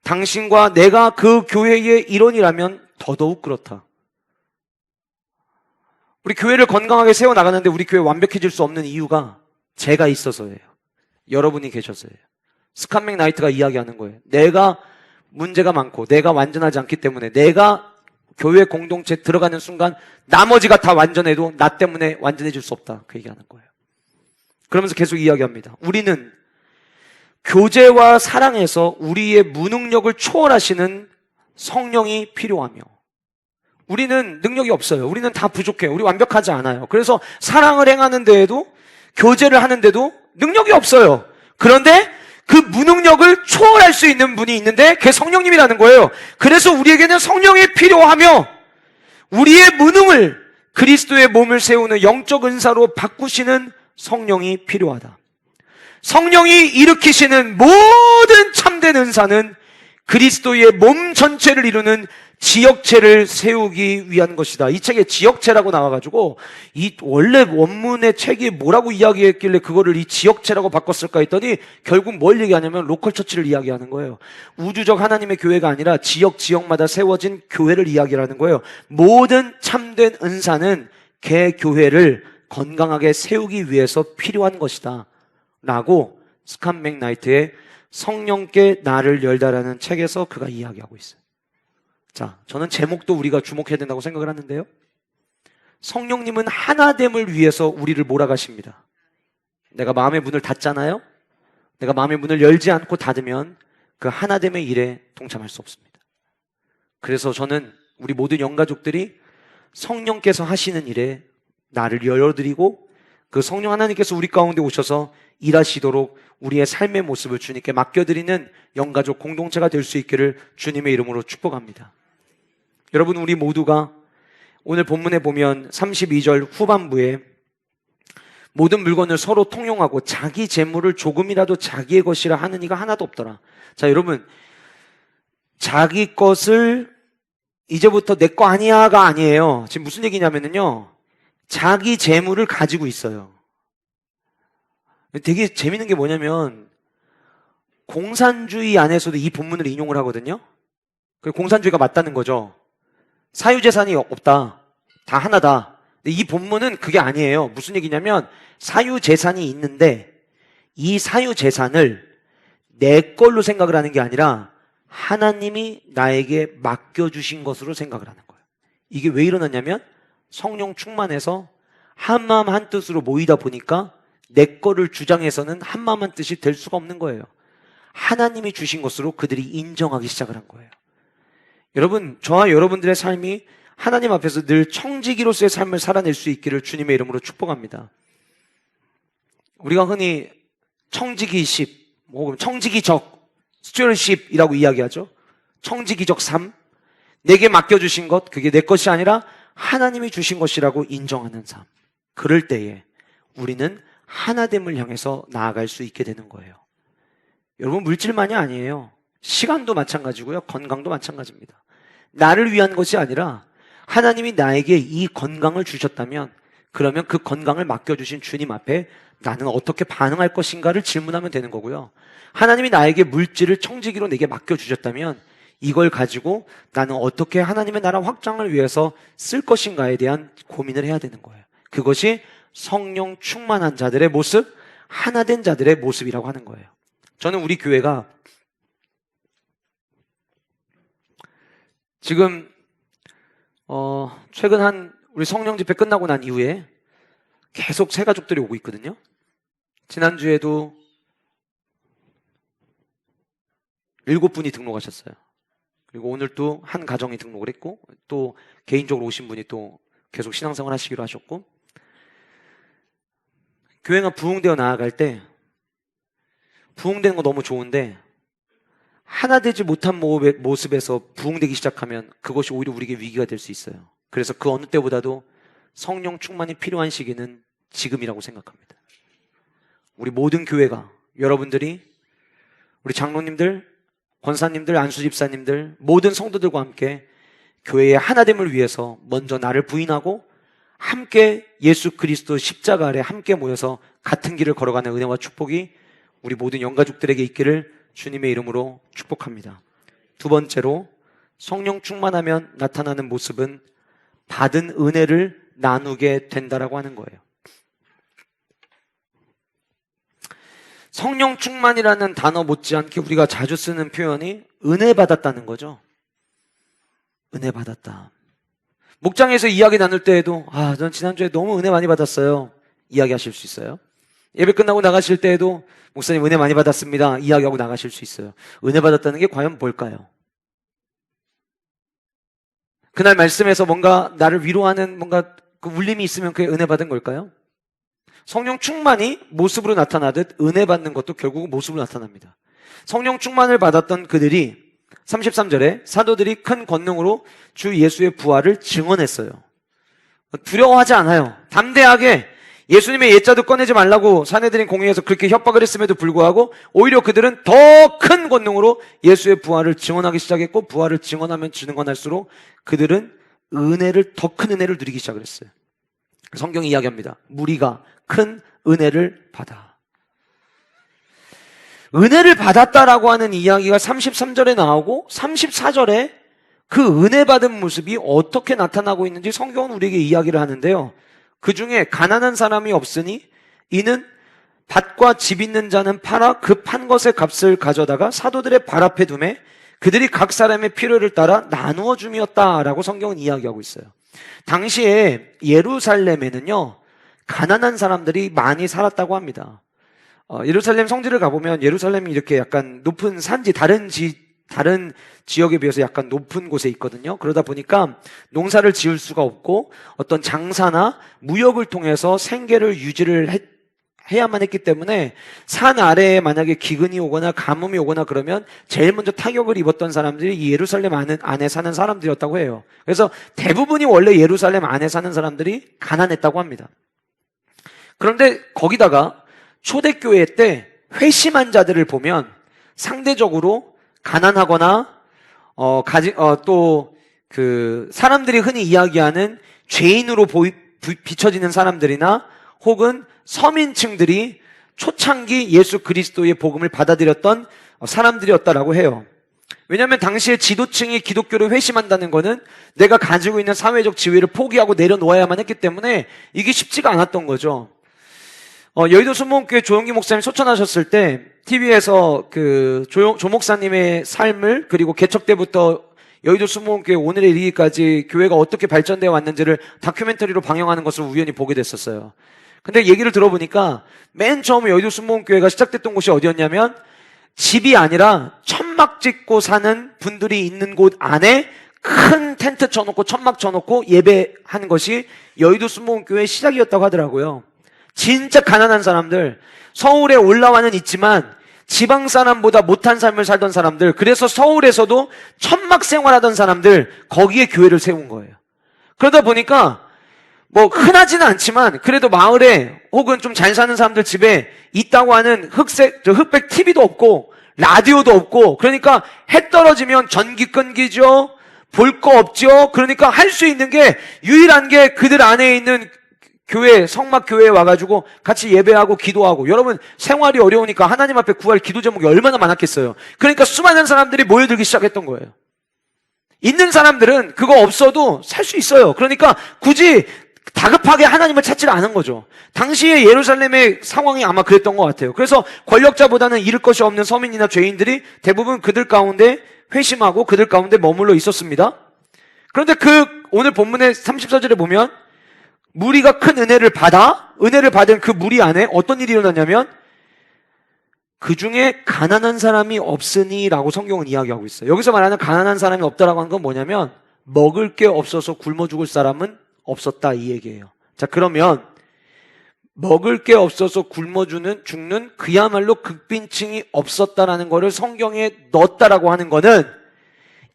당신과 내가 그 교회의 일원이라면 더더욱 그렇다. 우리 교회를 건강하게 세워나가는데 우리 교회 완벽해질 수 없는 이유가 제가 있어서예요. 여러분이 계셔서예요. 스캇 맥나이트가 이야기하는 거예요. 내가 문제가 많고 내가 완전하지 않기 때문에 내가 교회 공동체에 들어가는 순간 나머지가 다 완전해도 나 때문에 완전해질 수 없다. 그 얘기하는 거예요. 그러면서 계속 이야기합니다. 우리는 교제와 사랑에서 우리의 무능력을 초월하시는 성령이 필요하며 우리는 능력이 없어요. 우리는 다 부족해요. 우리 완벽하지 않아요. 그래서 사랑을 행하는 데에도 교제를 하는 데도 능력이 없어요. 그런데 그 무능력을 초월할 수 있는 분이 있는데 그게 성령님이라는 거예요. 그래서 우리에게는 성령이 필요하며 우리의 무능을 그리스도의 몸을 세우는 영적 은사로 바꾸시는 성령이 필요하다. 성령이 일으키시는 모든 참된 은사는 그리스도의 몸 전체를 이루는 지역체를 세우기 위한 것이다. 이 책에 지역체라고 나와가지고 이 원래 원문의 책이 뭐라고 이야기했길래 그거를 이 지역체라고 바꿨을까 했더니 결국 뭘 얘기하냐면 로컬 처치를 이야기하는 거예요. 우주적 하나님의 교회가 아니라 지역마다 세워진 교회를 이야기하는 거예요. 모든 참된 은사는 개교회를 건강하게 세우기 위해서 필요한 것이다 라고 스캇 맥나이트의 성령께 나를 열다라는 책에서 그가 이야기하고 있어요. 자, 저는 제목도 우리가 주목해야 된다고 생각을 하는데요. 성령님은 하나됨을 위해서 우리를 몰아가십니다. 내가 마음의 문을 닫잖아요. 내가 마음의 문을 열지 않고 닫으면 그 하나됨의 일에 동참할 수 없습니다. 그래서 저는 우리 모든 영가족들이 성령께서 하시는 일에 나를 열어드리고 그 성령 하나님께서 우리 가운데 오셔서 일하시도록 우리의 삶의 모습을 주님께 맡겨드리는 영가족 공동체가 될 수 있기를 주님의 이름으로 축복합니다. 여러분, 우리 모두가 오늘 본문에 보면 32절 후반부에 모든 물건을 서로 통용하고 자기 재물을 조금이라도 자기의 것이라 하는 이가 하나도 없더라. 자, 여러분, 자기 것을 이제부터 내 거 아니야가 아니에요. 지금 무슨 얘기냐면요, 자기 재물을 가지고 있어요. 되게 재밌는 게 뭐냐면 공산주의 안에서도 이 본문을 인용을 하거든요. 공산주의가 맞다는 거죠. 사유재산이 없다, 다 하나다. 근데 이 본문은 그게 아니에요. 무슨 얘기냐면 사유재산이 있는데 이 사유 재산을 내 걸로 생각을 하는 게 아니라 하나님이 나에게 맡겨주신 것으로 생각을 하는 거예요. 이게 왜 일어났냐면 성령 충만해서 한마음 한뜻으로 모이다 보니까 내 거를 주장해서는 한마음 한뜻이 될 수가 없는 거예요. 하나님이 주신 것으로 그들이 인정하기 시작을 한 거예요. 여러분, 저와 여러분들의 삶이 하나님 앞에서 늘 청지기로서의 삶을 살아낼 수 있기를 주님의 이름으로 축복합니다. 우리가 흔히 청지기십, 혹은 청지기적, 스튜어드십이라고 이야기하죠. 청지기적 삶, 내게 맡겨주신 것, 그게 내 것이 아니라 하나님이 주신 것이라고 인정하는 삶. 그럴 때에 우리는 하나됨을 향해서 나아갈 수 있게 되는 거예요. 여러분, 물질만이 아니에요. 시간도 마찬가지고요. 건강도 마찬가지입니다. 나를 위한 것이 아니라 하나님이 나에게 이 건강을 주셨다면 그러면 그 건강을 맡겨주신 주님 앞에 나는 어떻게 반응할 것인가를 질문하면 되는 거고요. 하나님이 나에게 물질을 청지기로 내게 맡겨주셨다면 이걸 가지고 나는 어떻게 하나님의 나라 확장을 위해서 쓸 것인가에 대한 고민을 해야 되는 거예요. 그것이 성령 충만한 자들의 모습, 하나된 자들의 모습이라고 하는 거예요. 저는 우리 교회가 지금 최근 우리 성령 집회 끝나고 난 이후에 계속 새 가족들이 오고 있거든요. 지난주에도 7분이 등록하셨어요. 그리고 오늘 또 한 가정이 등록을 했고 또 개인적으로 오신 분이 또 계속 신앙생활 하시기로 하셨고, 교회가 부흥되어 나아갈 때 부흥되는 거 너무 좋은데 하나 되지 못한 모습에서 부흥되기 시작하면 그것이 오히려 우리에게 위기가 될 수 있어요. 그래서 그 어느 때보다도 성령 충만이 필요한 시기는 지금이라고 생각합니다. 우리 모든 교회가, 여러분들이, 우리 장로님들, 권사님들, 안수집사님들, 모든 성도들과 함께 교회의 하나됨을 위해서 먼저 나를 부인하고 함께 예수 그리스도 십자가 아래 함께 모여서 같은 길을 걸어가는 은혜와 축복이 우리 모든 영가족들에게 있기를 주님의 이름으로 축복합니다. 두 번째로, 성령 충만하면 나타나는 모습은 받은 은혜를 나누게 된다라고 하는 거예요. 성령 충만이라는 단어 못지않게 우리가 자주 쓰는 표현이 은혜 받았다는 거죠. 은혜 받았다. 목장에서 이야기 나눌 때에도 전 지난주에 너무 은혜 많이 받았어요. 이야기하실 수 있어요. 예배 끝나고 나가실 때에도 목사님 은혜 많이 받았습니다. 이야기하고 나가실 수 있어요. 은혜 받았다는 게 과연 뭘까요? 그날 말씀에서 뭔가 나를 위로하는 뭔가 그 울림이 있으면 그게 은혜 받은 걸까요? 성령 충만이 모습으로 나타나듯 은혜 받는 것도 결국 모습으로 나타납니다. 성령 충만을 받았던 그들이 33절에 사도들이 큰 권능으로 주 예수의 부활을 증언했어요. 두려워하지 않아요. 담대하게 예수님의 옛자도 꺼내지 말라고 사내들인 공회에서 그렇게 협박을 했음에도 불구하고 오히려 그들은 더 큰 권능으로 예수의 부활을 증언하기 시작했고, 부활을 증언하면 증언할수록 그들은 더 큰 은혜를 누리기 시작을 했어요. 성경이 이야기합니다. 무리가 큰 은혜를 받아. 은혜를 받았다라고 하는 이야기가 33절에 나오고 34절에 그 은혜 받은 모습이 어떻게 나타나고 있는지 성경은 우리에게 이야기를 하는데요. 그 중에 가난한 사람이 없으니 이는 밭과 집 있는 자는 팔아 그 판 것의 값을 가져다가 사도들의 발 앞에 두매 그들이 각 사람의 필요를 따라 나누어 줌이었다라고 성경은 이야기하고 있어요. 당시에 예루살렘에는요, 가난한 사람들이 많이 살았다고 합니다. 예루살렘 성지를 가보면 예루살렘이 이렇게 약간 높은 산지, 다른 지역에 비해서 약간 높은 곳에 있거든요. 그러다 보니까 농사를 지을 수가 없고 어떤 장사나 무역을 통해서 생계를 유지를 해야만 했기 때문에 산 아래에 만약에 기근이 오거나 가뭄이 오거나 그러면 제일 먼저 타격을 입었던 사람들이 이 예루살렘 안에 사는 사람들이었다고 해요. 그래서 대부분이 원래 예루살렘 안에 사는 사람들이 가난했다고 합니다. 그런데 거기다가 초대교회 때 회심한 자들을 보면 상대적으로 가난하거나 또 그 사람들이 흔히 이야기하는 죄인으로 비춰지는 사람들이나 혹은 서민층들이 초창기 예수 그리스도의 복음을 받아들였던 사람들이었다라고 해요. 왜냐하면 당시에 지도층이 기독교를 회심한다는 것은 내가 가지고 있는 사회적 지위를 포기하고 내려놓아야만 했기 때문에 이게 쉽지가 않았던 거죠. 여의도 순복음교회 조영기 목사님 소천하셨을 때 TV에서 조 목사님의 삶을, 그리고 개척 때부터 여의도 순복음교회 오늘에 이르기까지 교회가 어떻게 발전되어 왔는지를 다큐멘터리로 방영하는 것을 우연히 보게 됐었어요. 근데 얘기를 들어보니까 맨 처음 여의도 순복음교회가 시작됐던 곳이 어디였냐면, 집이 아니라 천막 짓고 사는 분들이 있는 곳 안에 큰 텐트 쳐놓고 천막 쳐놓고 예배하는 것이 여의도 순복음교회의 시작이었다고 하더라고요. 진짜 가난한 사람들, 서울에 올라와는 있지만 지방 사람보다 못한 삶을 살던 사람들, 그래서 서울에서도 천막 생활하던 사람들, 거기에 교회를 세운 거예요. 그러다 보니까 뭐 흔하지는 않지만 그래도 마을에 혹은 좀 잘 사는 사람들 집에 있다고 하는 흑백 TV도 없고 라디오도 없고, 그러니까 해 떨어지면 전기 끊기죠. 볼 거 없죠. 그러니까 할 수 있는 게 유일한 게 그들 안에 있는 교회, 성막 교회에 와가지고 같이 예배하고 기도하고. 여러분, 생활이 어려우니까 하나님 앞에 구할 기도 제목이 얼마나 많았겠어요. 그러니까 수많은 사람들이 모여들기 시작했던 거예요. 있는 사람들은 그거 없어도 살 수 있어요. 그러니까 굳이 다급하게 하나님을 찾지 않은 거죠. 당시의 예루살렘의 상황이 아마 그랬던 것 같아요. 그래서 권력자보다는 잃을 것이 없는 서민이나 죄인들이 대부분 그들 가운데 회심하고 그들 가운데 머물러 있었습니다. 그런데 오늘 본문의 34절에 보면, 무리가 큰 은혜를 받은 그 무리 안에 어떤 일이 일어났냐면, 그 중에 가난한 사람이 없으니 라고 성경은 이야기하고 있어요. 여기서 말하는 가난한 사람이 없다라고 하는 건 뭐냐면, 먹을 게 없어서 굶어 죽을 사람은 없었다, 이 얘기예요. 자, 그러면 먹을 게 없어서 굶어 죽는 그야말로 극빈층이 없었다라는 거를 성경에 넣었다라고 하는 거는,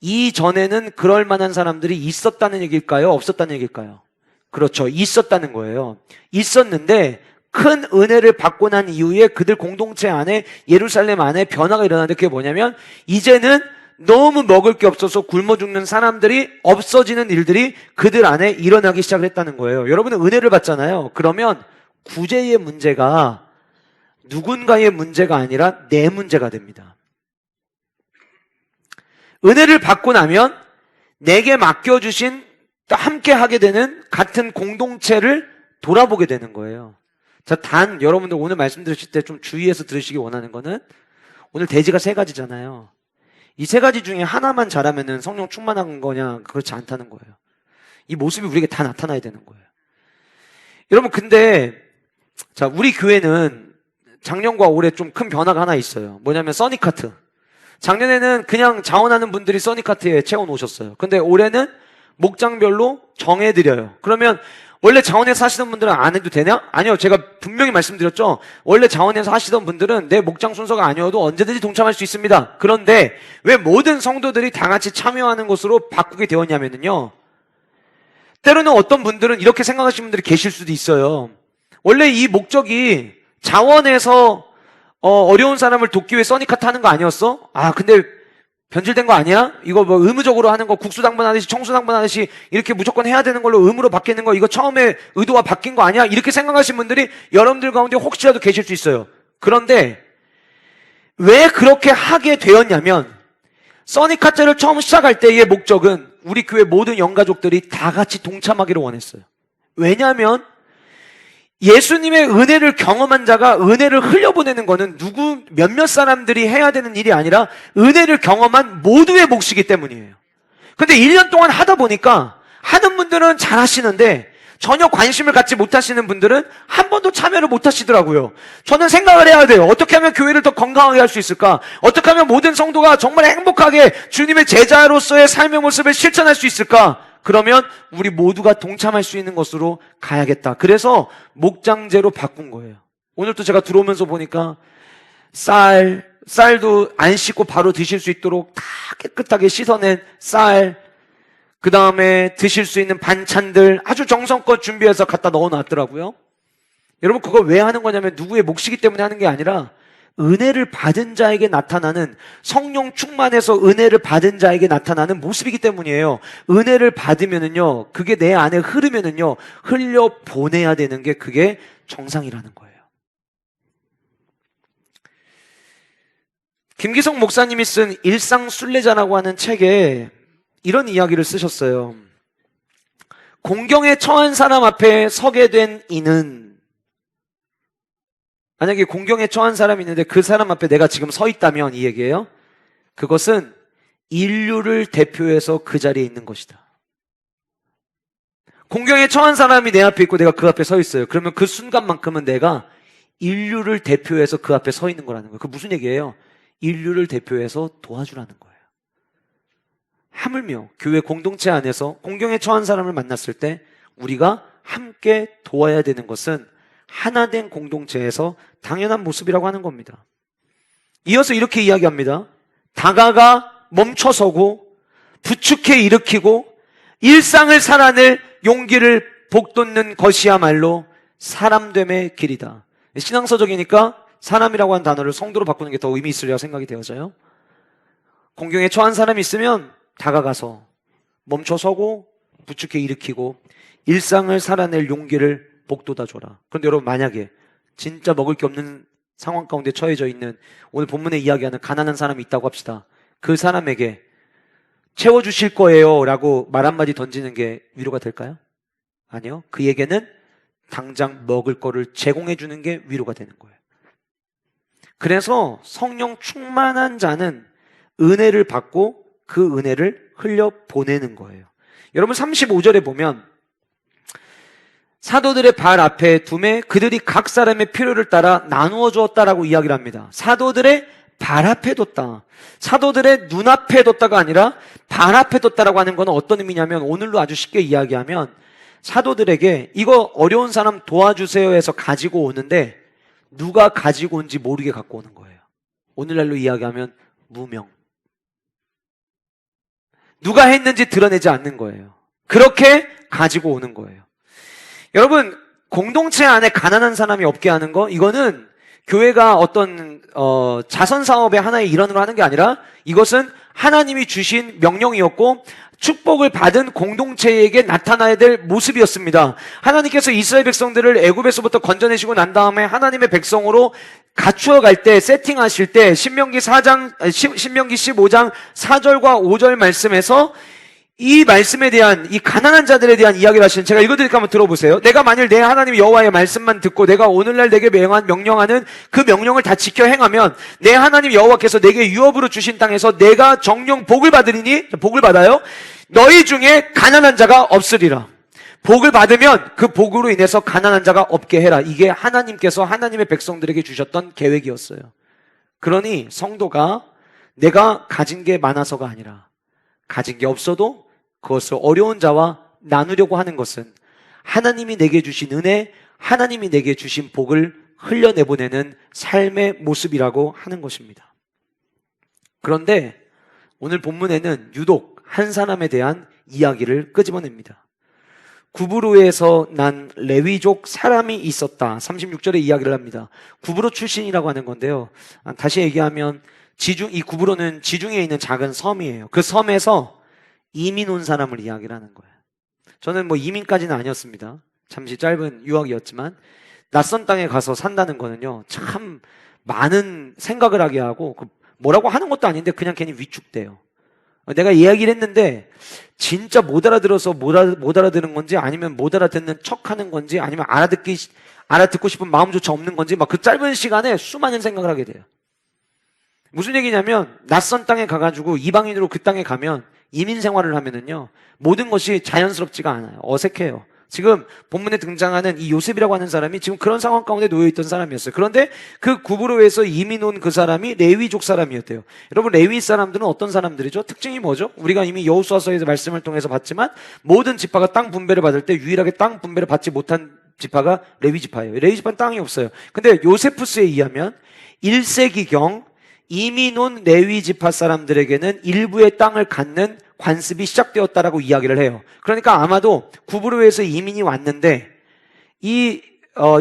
이전에는 그럴 만한 사람들이 있었다는 얘기일까요? 없었다는 얘기일까요? 그렇죠. 있었다는 거예요. 있었는데 큰 은혜를 받고 난 이후에 그들 공동체 안에, 예루살렘 안에 변화가 일어나는데, 그게 뭐냐면, 이제는 너무 먹을 게 없어서 굶어 죽는 사람들이 없어지는 일들이 그들 안에 일어나기 시작을 했다는 거예요. 여러분은 은혜를 받잖아요. 그러면 구제의 문제가 누군가의 문제가 아니라 내 문제가 됩니다. 은혜를 받고 나면 내게 맡겨주신, 함께 하게 되는 같은 공동체를 돌아보게 되는 거예요. 자, 여러분들 오늘 말씀 들으실 때 좀 주의해서 들으시기 원하는 거는, 오늘 대지가 3가지잖아요. 이 3가지 중에 하나만 잘하면은 성령 충만한 거냐? 그렇지 않다는 거예요. 이 모습이 우리에게 다 나타나야 되는 거예요. 여러분, 근데 자, 우리 교회는 작년과 올해 좀 큰 변화가 하나 있어요. 뭐냐면 써니카트. 작년에는 그냥 자원하는 분들이 써니카트에 채워 놓으셨어요. 근데 올해는 목장별로 정해드려요. 그러면 원래 자원에서 하시던 분들은 안 해도 되냐? 아니요. 제가 분명히 말씀드렸죠. 원래 자원에서 하시던 분들은 내 목장 순서가 아니어도 언제든지 동참할 수 있습니다. 그런데 왜 모든 성도들이 다 같이 참여하는 것으로 바꾸게 되었냐면요, 때로는 어떤 분들은 이렇게 생각하시는 분들이 계실 수도 있어요. 원래 이 목적이 자원에서 어려운 사람을 돕기 위해 써니카트 하는 거 아니었어? 아, 근데 변질된 거 아니야? 이거 뭐 의무적으로 하는 거, 국수 당번하듯이 청수 당번하듯이 이렇게 무조건 해야 되는 걸로 의무로 바뀌는 거, 이거 처음에 의도와 바뀐 거 아니야? 이렇게 생각하시는 분들이 여러분들 가운데 혹시라도 계실 수 있어요. 그런데 왜 그렇게 하게 되었냐면, 써니카트를 처음 시작할 때의 목적은 우리 교회 모든 영가족들이 다 같이 동참하기를 원했어요. 왜냐하면 예수님의 은혜를 경험한 자가 은혜를 흘려보내는 거는 몇몇 사람들이 해야 되는 일이 아니라 은혜를 경험한 모두의 몫이기 때문이에요. 근데 1년 동안 하다 보니까 하는 분들은 잘 하시는데 전혀 관심을 갖지 못하시는 분들은 한 번도 참여를 못 하시더라고요. 저는 생각을 해야 돼요. 어떻게 하면 교회를 더 건강하게 할 수 있을까? 어떻게 하면 모든 성도가 정말 행복하게 주님의 제자로서의 삶의 모습을 실천할 수 있을까? 그러면 우리 모두가 동참할 수 있는 것으로 가야겠다. 그래서 목장제로 바꾼 거예요. 오늘도 제가 들어오면서 보니까 쌀도 안 씻고 바로 드실 수 있도록 다 깨끗하게 씻어낸 쌀, 그 다음에 드실 수 있는 반찬들 아주 정성껏 준비해서 갖다 넣어놨더라고요. 여러분, 그거 왜 하는 거냐면 누구의 몫이기 때문에 하는 게 아니라 은혜를 받은 자에게 나타나는, 성령 충만해서 은혜를 받은 자에게 나타나는 모습이기 때문이에요. 은혜를 받으면은요, 그게 내 안에 흐르면은요, 흘려 보내야 되는 게 그게 정상이라는 거예요. 김기성 목사님이 쓴 일상순례자라고 하는 책에 이런 이야기를 쓰셨어요. 공경에 처한 사람 앞에 서게 된 이는 만약에 공경에 처한 사람이 있는데 그 사람 앞에 내가 지금 서 있다면 이 얘기예요. 그것은 인류를 대표해서 그 자리에 있는 것이다. 공경에 처한 사람이 내 앞에 있고 내가 그 앞에 서 있어요. 그러면 그 순간만큼은 내가 인류를 대표해서 그 앞에 서 있는 거라는 거예요. 그 무슨 얘기예요? 인류를 대표해서 도와주라는 거예요. 하물며 교회 공동체 안에서 공경에 처한 사람을 만났을 때 우리가 함께 도와야 되는 것은 하나된 공동체에서 당연한 모습이라고 하는 겁니다. 이어서 이렇게 이야기합니다. 다가가 멈춰서고 부축해 일으키고 일상을 살아낼 용기를 복돋는 것이야말로 사람됨의 길이다. 신앙서적이니까 사람이라고 하는 단어를 성도로 바꾸는 게 더 의미 있으리라 생각이 되어져요. 공경에 처한 사람이 있으면 다가가서 멈춰서고 부축해 일으키고 일상을 살아낼 용기를 복돋아 줘라. 그런데 여러분, 만약에 진짜 먹을 게 없는 상황 가운데 처해져 있는 오늘 본문에 이야기하는 가난한 사람이 있다고 합시다. 그 사람에게 채워주실 거예요 라고 말 한마디 던지는 게 위로가 될까요? 아니요. 그에게는 당장 먹을 거를 제공해 주는 게 위로가 되는 거예요. 그래서 성령 충만한 자는 은혜를 받고 그 은혜를 흘려 보내는 거예요. 여러분, 35절에 보면 사도들의 발 앞에 두매 그들이 각 사람의 필요를 따라 나누어 주었다라고 이야기를 합니다. 사도들의 발 앞에 뒀다. 사도들의 눈앞에 뒀다가 아니라 발 앞에 뒀다라고 하는 건 어떤 의미냐면, 오늘로 아주 쉽게 이야기하면 사도들에게 이거 어려운 사람 도와주세요 해서 가지고 오는데 누가 가지고 온지 모르게 갖고 오는 거예요. 오늘날로 이야기하면 무명. 누가 했는지 드러내지 않는 거예요. 그렇게 가지고 오는 거예요. 여러분, 공동체 안에 가난한 사람이 없게 하는 거, 이거는 교회가 어떤 자선 사업의 하나의 일환으로 하는 게 아니라 이것은 하나님이 주신 명령이었고 축복을 받은 공동체에게 나타나야 될 모습이었습니다. 하나님께서 이스라엘 백성들을 애굽에서부터 건져내시고 난 다음에 하나님의 백성으로 갖추어 갈 때, 세팅하실 때 신명기 15장 4절과 5절 말씀에서 이 말씀에 대한, 이 가난한 자들에 대한 이야기를 하시는, 제가 읽어드릴까 한번 들어보세요. 내가 만일 내 하나님 여호와의 말씀만 듣고 내가 오늘날 내게 명령하는 그 명령을 다 지켜 행하면 내 하나님 여호와께서 내게 유업으로 주신 땅에서 내가 정령 복을 받으리니, 복을 받아요. 너희 중에 가난한 자가 없으리라. 복을 받으면 그 복으로 인해서 가난한 자가 없게 해라. 이게 하나님께서 하나님의 백성들에게 주셨던 계획이었어요. 그러니 성도가 내가 가진 게 많아서가 아니라 가진 게 없어도 그것을 어려운 자와 나누려고 하는 것은 하나님이 내게 주신 은혜, 하나님이 내게 주신 복을 흘려내보내는 삶의 모습이라고 하는 것입니다. 그런데 오늘 본문에는 유독 한 사람에 대한 이야기를 끄집어냅니다. 구브로에서 난 레위족 사람이 있었다. 36절에 이야기를 합니다. 구브로 출신이라고 하는 건데요. 다시 얘기하면 이 구브로는 지중해에 있는 작은 섬이에요. 그 섬에서 이민 온 사람을 이야기를 하는 거예요. 저는 뭐 이민까지는 아니었습니다. 잠시 짧은 유학이었지만 낯선 땅에 가서 산다는 거는요, 참 많은 생각을 하게 하고 뭐라고 하는 것도 아닌데 그냥 괜히 위축돼요. 내가 이야기를 했는데 진짜 못 알아들어서 못 알아듣는 건지, 아니면 못 알아듣는 척하는 건지, 아니면 알아듣고 싶은 마음조차 없는 건지, 막 그 짧은 시간에 수많은 생각을 하게 돼요. 무슨 얘기냐면, 낯선 땅에 가가지고 이방인으로 그 땅에 가면 이민 생활을 하면은요, 모든 것이 자연스럽지가 않아요. 어색해요. 지금 본문에 등장하는 이 요셉이라고 하는 사람이 지금 그런 상황 가운데 놓여있던 사람이었어요. 그런데 그 구브로에서 이민 온 그 사람이 레위족 사람이었대요. 여러분, 레위 사람들은 어떤 사람들이죠? 특징이 뭐죠? 우리가 이미 여호수아서에서 말씀을 통해서 봤지만 모든 지파가 땅 분배를 받을 때 유일하게 땅 분배를 받지 못한 지파가 레위 지파예요. 레위 지파는 땅이 없어요. 근데 요세푸스에 의하면 1세기경 이민 온 레위 지파 사람들에게는 일부의 땅을 갖는 관습이 시작되었다라고 이야기를 해요. 그러니까 아마도 구브로에서 이민이 왔는데 이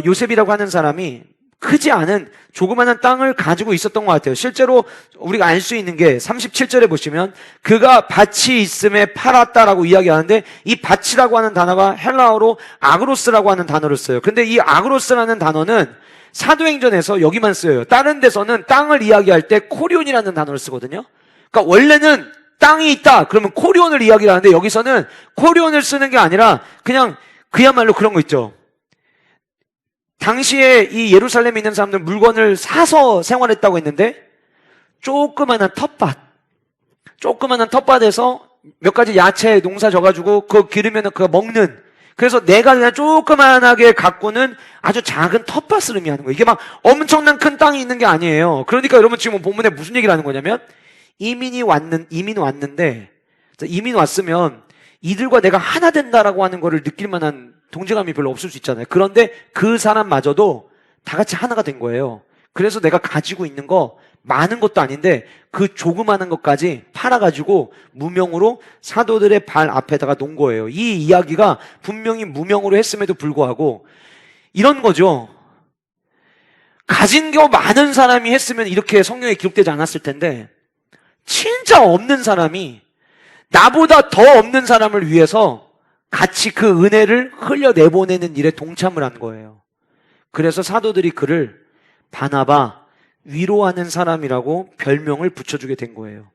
요셉이라고 하는 사람이 크지 않은 조그마한 땅을 가지고 있었던 것 같아요. 실제로 우리가 알 수 있는 게 37절에 보시면 그가 밭이 있음에 팔았다라고 이야기하는데, 이 밭이라고 하는 단어가 헬라어로 아그로스라고 하는 단어를 써요. 그런데 이 아그로스라는 단어는 사도행전에서 여기만 쓰여요. 다른 데서는 땅을 이야기할 때 코리온이라는 단어를 쓰거든요. 그러니까 원래는 땅이 있다 그러면 코리온을 이야기를 하는데, 여기서는 코리온을 쓰는 게 아니라 그냥 그야말로 그런 거 있죠. 당시에 이 예루살렘에 있는 사람들 물건을 사서 생활했다고 했는데 조그만한 텃밭에서 몇 가지 야채 농사 져가지고 그거 기르면 그거 먹는, 그래서 내가 그냥 조그만하게 가꾸는 아주 작은 텃밭을 의미하는 거예요. 이게 막 엄청난 큰 땅이 있는 게 아니에요. 그러니까 여러분 지금 본문에 무슨 얘기를 하는 거냐면 이민 왔는데 이민 왔으면 이들과 내가 하나 된다라고 하는 거를 느낄 만한 동질감이 별로 없을 수 있잖아요. 그런데 그 사람마저도 다 같이 하나가 된 거예요. 그래서 내가 가지고 있는 거 많은 것도 아닌데 그 조그마한 것까지 팔아가지고 무명으로 사도들의 발 앞에다가 놓은 거예요. 이 이야기가 분명히 무명으로 했음에도 불구하고 이런 거죠. 가진 게 많은 사람이 했으면 이렇게 성경에 기록되지 않았을 텐데 진짜 없는 사람이 나보다 더 없는 사람을 위해서 같이 그 은혜를 흘려내보내는 일에 동참을 한 거예요. 그래서 사도들이 그를 바나바, 위로하는 사람이라고 별명을 붙여주게 된 거예요.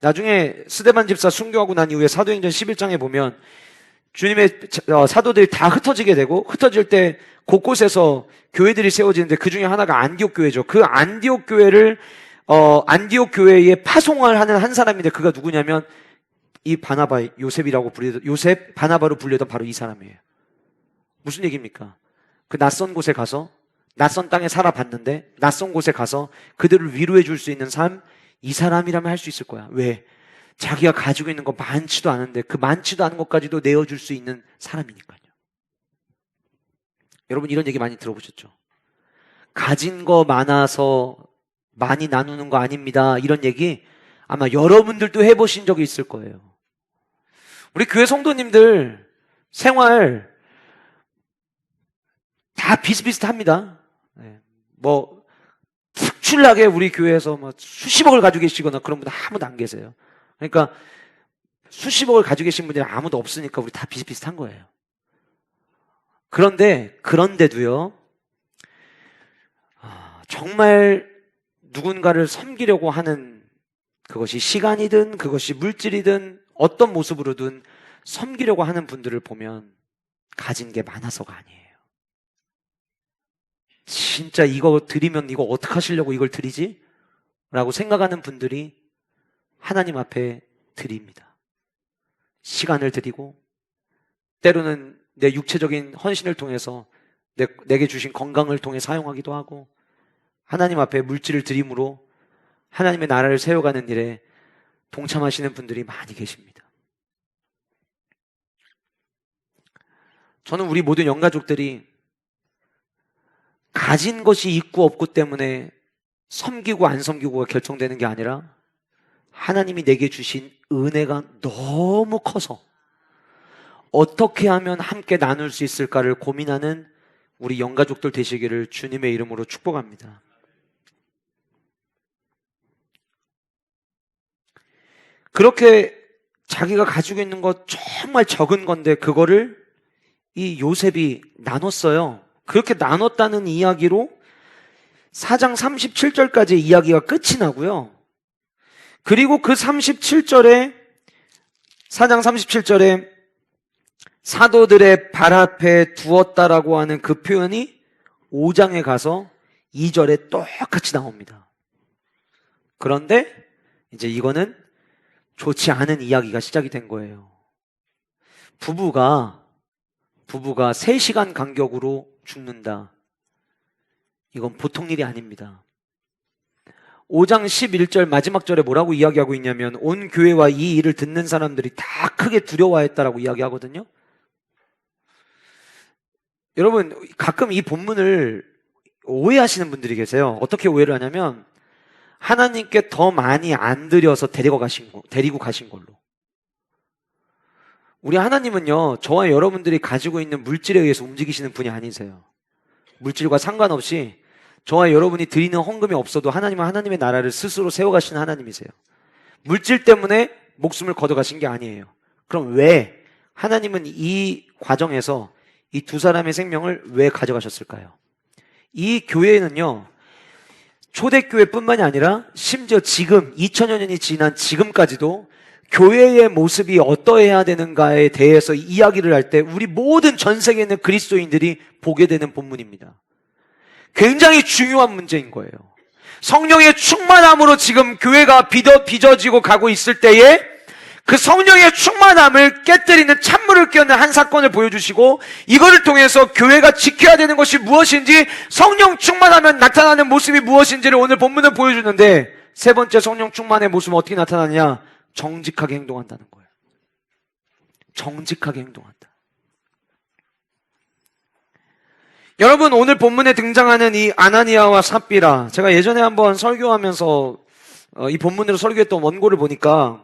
나중에 스데반 집사 순교하고 난 이후에 사도행전 11장에 보면 주님의 사도들이 다 흩어지게 되고, 흩어질 때 곳곳에서 교회들이 세워지는데 그 중에 하나가 안디옥 교회죠. 그 안디옥 교회를 안디옥 교회에 파송을 하는 한 사람인데 그가 누구냐면 이 바나바, 요셉 바나바로 불리던 바로 이 사람이에요. 무슨 얘기입니까? 그 낯선 곳에 가서 낯선 땅에 살아봤는데 낯선 곳에 가서 그들을 위로해 줄 수 있는 삶, 이 사람이라면 할 수 있을 거야. 왜? 자기가 가지고 있는 거 많지도 않은데 그 많지도 않은 것까지도 내어줄 수 있는 사람이니까요. 여러분 이런 얘기 많이 들어보셨죠? 가진 거 많아서 많이 나누는 거 아닙니다. 이런 얘기 아마 여러분들도 해보신 적이 있을 거예요. 우리 교회 성도님들 생활 다 비슷비슷합니다. 뭐 특출나게 우리 교회에서 뭐 수십억을 가지고 계시거나 그런 분들 아무도 안 계세요. 그러니까 수십억을 가지고 계신 분들이 아무도 없으니까 우리 다 비슷비슷한 거예요. 그런데도요, 정말 누군가를 섬기려고 하는, 그것이 시간이든 그것이 물질이든 어떤 모습으로든 섬기려고 하는 분들을 보면 가진 게 많아서가 아니에요. 진짜 이거 드리면 이거 어떡하시려고 이걸 드리지? 라고 생각하는 분들이 하나님 앞에 드립니다. 시간을 드리고, 때로는 내 육체적인 헌신을 통해서 내게 주신 건강을 통해 사용하기도 하고, 하나님 앞에 물질을 드림으로 하나님의 나라를 세워가는 일에 동참하시는 분들이 많이 계십니다. 저는 우리 모든 영가족들이 가진 것이 있고 없고 때문에 섬기고 안 섬기고가 결정되는 게 아니라 하나님이 내게 주신 은혜가 너무 커서 어떻게 하면 함께 나눌 수 있을까를 고민하는 우리 영가족들 되시기를 주님의 이름으로 축복합니다. 그렇게 자기가 가지고 있는 것 정말 적은 건데 그거를 이 요셉이 나눴어요. 그렇게 나눴다는 이야기로 4장 37절까지 이야기가 끝이 나고요. 그리고 그 4장 37절에 사도들의 발 앞에 두었다라고 하는 그 표현이 5장에 가서 2절에 똑같이 나옵니다. 그런데 이제 이거는 좋지 않은 이야기가 시작이 된 거예요. 부부가 3시간 간격으로 죽는다. 이건 보통 일이 아닙니다. 5장 11절 마지막 절에 뭐라고 이야기하고 있냐면 온 교회와 이 일을 듣는 사람들이 다 크게 두려워했다라고 이야기하거든요. 여러분 가끔 이 본문을 오해하시는 분들이 계세요. 어떻게 오해를 하냐면 하나님께 더 많이 안 드려서 데리고 가신 걸로. 우리 하나님은요, 저와 여러분들이 가지고 있는 물질에 의해서 움직이시는 분이 아니세요. 물질과 상관없이 저와 여러분이 드리는 헌금이 없어도 하나님은 하나님의 나라를 스스로 세워가시는 하나님이세요. 물질 때문에 목숨을 걷어가신 게 아니에요. 그럼 왜 하나님은 이 과정에서 이 두 사람의 생명을 왜 가져가셨을까요? 이 교회는요, 초대교회뿐만이 아니라 심지어 지금 2000여 년이 지난 지금까지도 교회의 모습이 어떠해야 되는가에 대해서 이야기를 할 때 우리 모든 전 세계에 있는 그리스도인들이 보게 되는 본문입니다. 굉장히 중요한 문제인 거예요. 성령의 충만함으로 지금 교회가 빚어지고 가고 있을 때에 그 성령의 충만함을 깨뜨리는 찬물을 끼얹는 한 사건을 보여주시고, 이거를 통해서 교회가 지켜야 되는 것이 무엇인지, 성령 충만하면 나타나는 모습이 무엇인지를 오늘 본문은 보여주는데, 세 번째 성령 충만의 모습은 어떻게 나타나느냐? 정직하게 행동한다는 거예요. 정직하게 행동한다. 여러분, 오늘 본문에 등장하는 이 아나니아와 삽비라, 제가 예전에 한번 설교하면서 이 본문으로 설교했던 원고를 보니까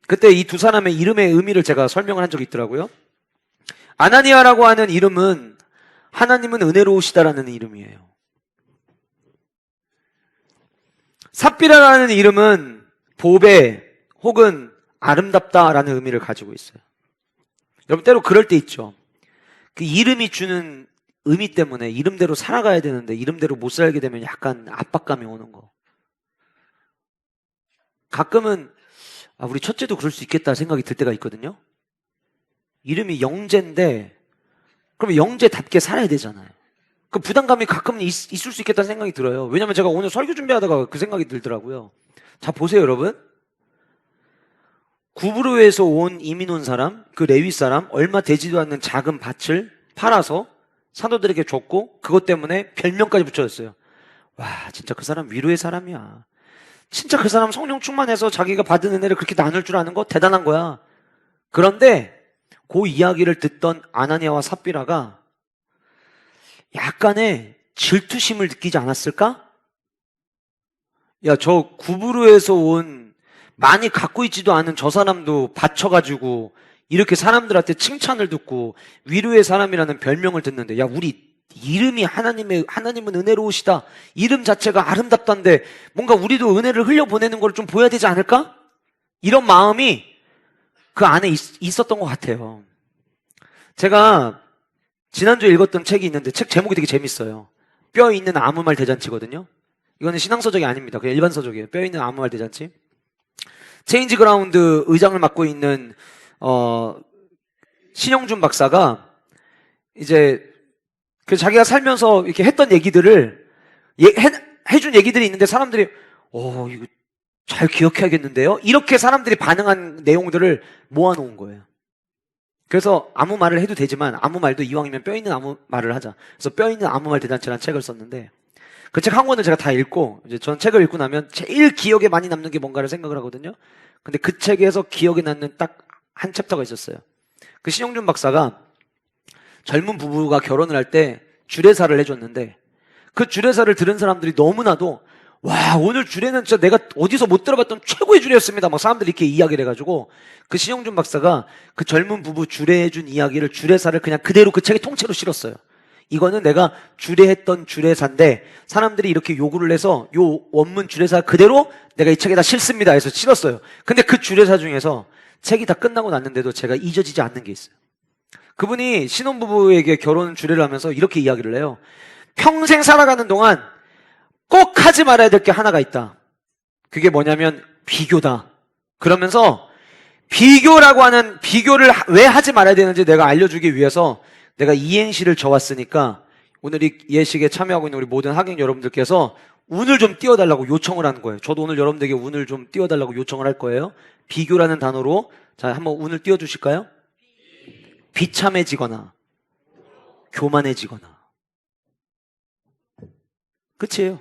그때 이 두 사람의 이름의 의미를 제가 설명을 한 적이 있더라고요. 아나니아라고 하는 이름은 하나님은 은혜로우시다라는 이름이에요. 삽비라라는 이름은 보배 혹은 아름답다라는 의미를 가지고 있어요. 여러분, 때로 그럴 때 있죠. 그 이름이 주는 의미 때문에 이름대로 살아가야 되는데 이름대로 못 살게 되면 약간 압박감이 오는 거. 가끔은 우리 첫째도 그럴 수 있겠다 생각이 들 때가 있거든요. 이름이 영재인데 그러면 영재답게 살아야 되잖아요. 그 부담감이 가끔은 있을 수 있겠다는 생각이 들어요. 왜냐면 제가 오늘 설교 준비하다가 그 생각이 들더라고요. 자, 보세요, 여러분. 구브로에서 온 이민 온 사람, 그 레위 사람, 얼마 되지도 않는 작은 밭을 팔아서 사도들에게 줬고, 그것 때문에 별명까지 붙여줬어요. 와, 진짜 그 사람 위로의 사람이야. 진짜 그 사람 성령 충만해서 자기가 받은 은혜를 그렇게 나눌 줄 아는 거 대단한 거야. 그런데 그 이야기를 듣던 아나니아와 삽비라가 약간의 질투심을 느끼지 않았을까? 야, 저 구브로에서 온 많이 갖고 있지도 않은 저 사람도 바쳐가지고 이렇게 사람들한테 칭찬을 듣고 위로의 사람이라는 별명을 듣는데, 야, 우리 이름이 하나님은 은혜로우시다, 이름 자체가 아름답다는데 뭔가 우리도 은혜를 흘려보내는 걸 좀 보여야 되지 않을까? 이런 마음이 그 안에 있었던 것 같아요. 제가 지난주에 읽었던 책이 있는데 책 제목이 되게 재밌어요. 뼈 있는 아무 말 대잔치거든요. 이거는 신앙서적이 아닙니다. 그냥 일반 서적이에요. 뼈 있는 아무 말 대잔치. 체인지 그라운드 의장을 맡고 있는 신영준 박사가 이제 그 자기가 살면서 이렇게 했던 얘기들을 해준 얘기들이 있는데 사람들이 이거 잘 기억해야겠는데요? 이렇게 사람들이 반응한 내용들을 모아놓은 거예요. 그래서 아무 말을 해도 되지만 아무 말도 이왕이면 뼈 있는 아무 말을 하자. 그래서 뼈 있는 아무 말 대잔치라는 책을 썼는데, 그 책 한 권을 제가 다 읽고, 이제 전 책을 읽고 나면 제일 기억에 많이 남는 게 뭔가를 생각을 하거든요. 근데 그 책에서 기억에 남는 딱 한 챕터가 있었어요. 그 신영준 박사가 젊은 부부가 결혼을 할 때 주례사를 해줬는데, 그 주례사를 들은 사람들이 너무나도 와, 오늘 주례는 진짜 내가 어디서 못 들어봤던 최고의 주례였습니다. 막 사람들이 이렇게 이야기를 해가지고, 그 신영준 박사가 그 젊은 부부 주례해준 이야기를, 주례사를 그냥 그대로 그 책에 통째로 실었어요. 이거는 내가 주례했던 주례사인데 사람들이 이렇게 요구를 해서 요 원문 주례사 그대로 내가 이 책에다 실습니다 해서 실었어요. 근데 그 주례사 중에서 책이 다 끝나고 났는데도 제가 잊어지지 않는 게 있어요. 그분이 신혼부부에게 결혼 주례를 하면서 이렇게 이야기를 해요. 평생 살아가는 동안 꼭 하지 말아야 될 게 하나가 있다. 그게 뭐냐면 비교다. 그러면서 비교라고 하는, 비교를 왜 하지 말아야 되는지 내가 알려주기 위해서 내가 이행시를 적었으니까 오늘 이 예식에 참여하고 있는 우리 모든 학생 여러분들께서 운을 좀 띄워달라고 요청을 하는 거예요. 저도 오늘 여러분들에게 운을 좀 띄워달라고 요청을 할 거예요. 비교라는 단어로, 자, 한번 운을 띄워주실까요? 비참해지거나 교만해지거나. 끝이에요.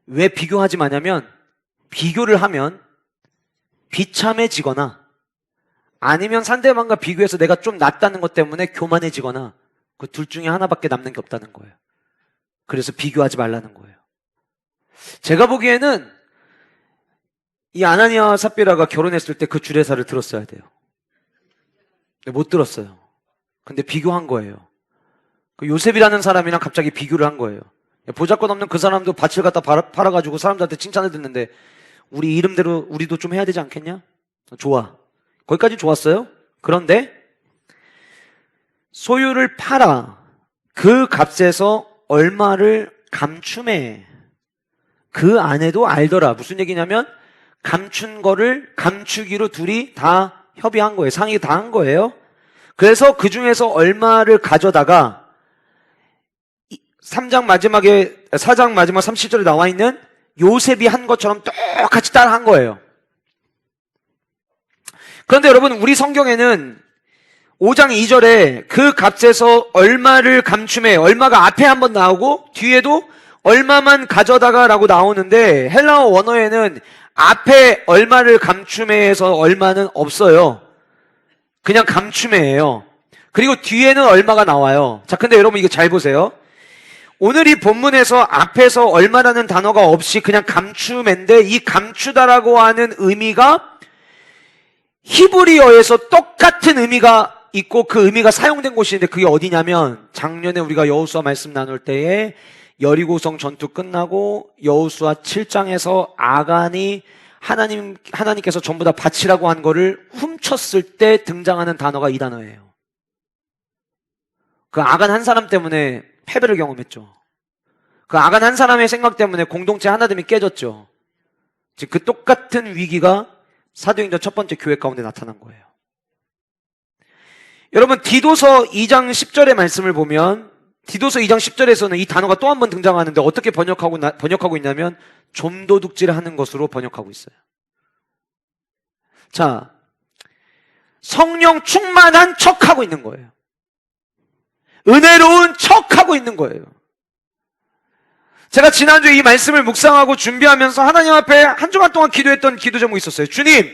왜 비교하지 마냐면, 비교를 하면 비참해지거나 아니면 상대방과 비교해서 내가 좀 낫다는 것 때문에 교만해지거나, 그 둘 중에 하나밖에 남는 게 없다는 거예요. 그래서 비교하지 말라는 거예요. 제가 보기에는 이 아나니아와 삽비라가 결혼했을 때 그 주례사를 들었어야 돼요. 근데 못 들었어요. 근데 비교한 거예요. 그 요셉이라는 사람이랑 갑자기 비교를 한 거예요. 보잘것없는 그 사람도 밭을 갖다 팔아가지고 사람들한테 칭찬을 듣는데 우리 이름대로 우리도 좀 해야 되지 않겠냐? 좋아. 거기까지 좋았어요. 그런데 소유를 팔아 그 값에서 얼마를 감춤해. 그 아내도 알더라. 무슨 얘기냐면 감춘 거를 감추기로 둘이 다 협의한 거예요. 상의 다 한 거예요. 그래서 그 중에서 얼마를 가져다가 4장 마지막 37절에 나와 있는 요셉이 한 것처럼 똑같이 따라 한 거예요. 그런데 여러분, 우리 성경에는 5장 2절에 그 값에서 얼마를 감춤해, 얼마가 앞에 한번 나오고 뒤에도 얼마만 가져다가 라고 나오는데, 헬라어 원어에는 앞에 얼마를 감춤해에서 얼마는 없어요. 그냥 감춤해예요. 그리고 뒤에는 얼마가 나와요. 자, 근데 여러분 이거 잘 보세요. 오늘 이 본문에서 앞에서 얼마라는 단어가 없이 그냥 감춤인데, 이 감추다라고 하는 의미가 히브리어에서 똑같은 의미가 있고 그 의미가 사용된 곳이 있는데, 그게 어디냐면 작년에 우리가 여호수아 말씀 나눌 때에 여리고성 전투 끝나고 여호수아 7장에서 아간이 하나님께서 전부 다 바치라고 한 거를 훔쳤을 때 등장하는 단어가 이 단어예요. 그 아간 한 사람 때문에 패배를 경험했죠. 그 아간 한 사람의 생각 때문에 공동체 하나됨이 깨졌죠. 지금 그 똑같은 위기가 사도행전 첫 번째 교회 가운데 나타난 거예요. 여러분, 디도서 2장 10절의 말씀을 보면 디도서 2장 10절에서는 이 단어가 또 한 번 등장하는데 어떻게 번역하고 있냐면 좀도둑질하는 것으로 번역하고 있어요. 자, 성령 충만한 척하고 있는 거예요. 은혜로운 척하고 있는 거예요. 제가 지난주에 이 말씀을 묵상하고 준비하면서 하나님 앞에 한 주간 동안 기도했던 기도 제목이 있었어요. 주님,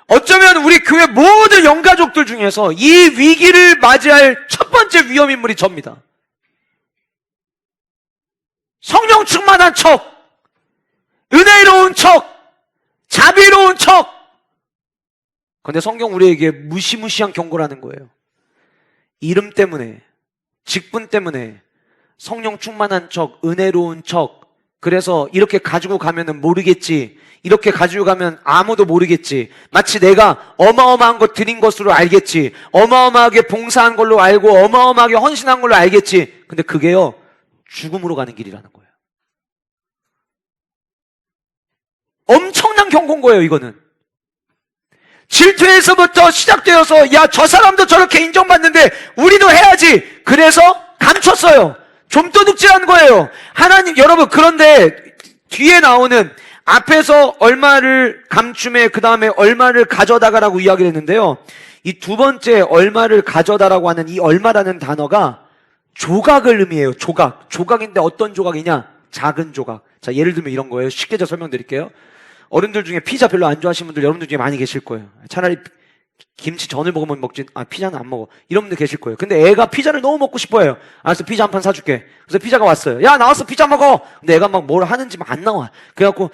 어쩌면 우리 교회 모든 영가족들 중에서 이 위기를 맞이할 첫 번째 위험인물이 접니다. 성령 충만한 척, 은혜로운 척, 자비로운 척. 그런데 성경 우리에게 무시무시한 경고를 하는 거예요. 이름 때문에, 직분 때문에 성령 충만한 척, 은혜로운 척, 그래서 이렇게 가지고 가면은 모르겠지, 이렇게 가지고 가면 아무도 모르겠지, 마치 내가 어마어마한 것 드린 것으로 알겠지, 어마어마하게 봉사한 걸로 알고 어마어마하게 헌신한 걸로 알겠지. 근데 그게요, 죽음으로 가는 길이라는 거예요. 엄청난 경고인 거예요. 이거는 질투에서부터 시작되어서, 야, 저 사람도 저렇게 인정받는데 우리도 해야지, 그래서 감췄어요. 좀도둑질한 거예요. 하나님, 여러분, 그런데 뒤에 나오는 앞에서 얼마를 감춤해, 그 다음에 얼마를 가져다가라고 이야기를 했는데요, 이 두 번째 얼마를 가져다라고 하는 이 얼마라는 단어가 조각을 의미해요. 조각인데 어떤 조각이냐? 작은 조각. 자, 예를 들면 이런 거예요. 쉽게 제가 설명드릴게요. 어른들 중에 피자 별로 안 좋아하시는 분들 여러분들 중에 많이 계실 거예요. 차라리 김치전을 먹으면 먹지, 피자는 안 먹어, 이런 분들 계실 거예요. 근데 애가 피자를 너무 먹고 싶어해요. 알았어, 피자 한 판 사줄게. 그래서 피자가 왔어요. 야, 나왔어, 피자 먹어. 근데 애가 막 뭘 하는지 막 안 나와. 그래갖고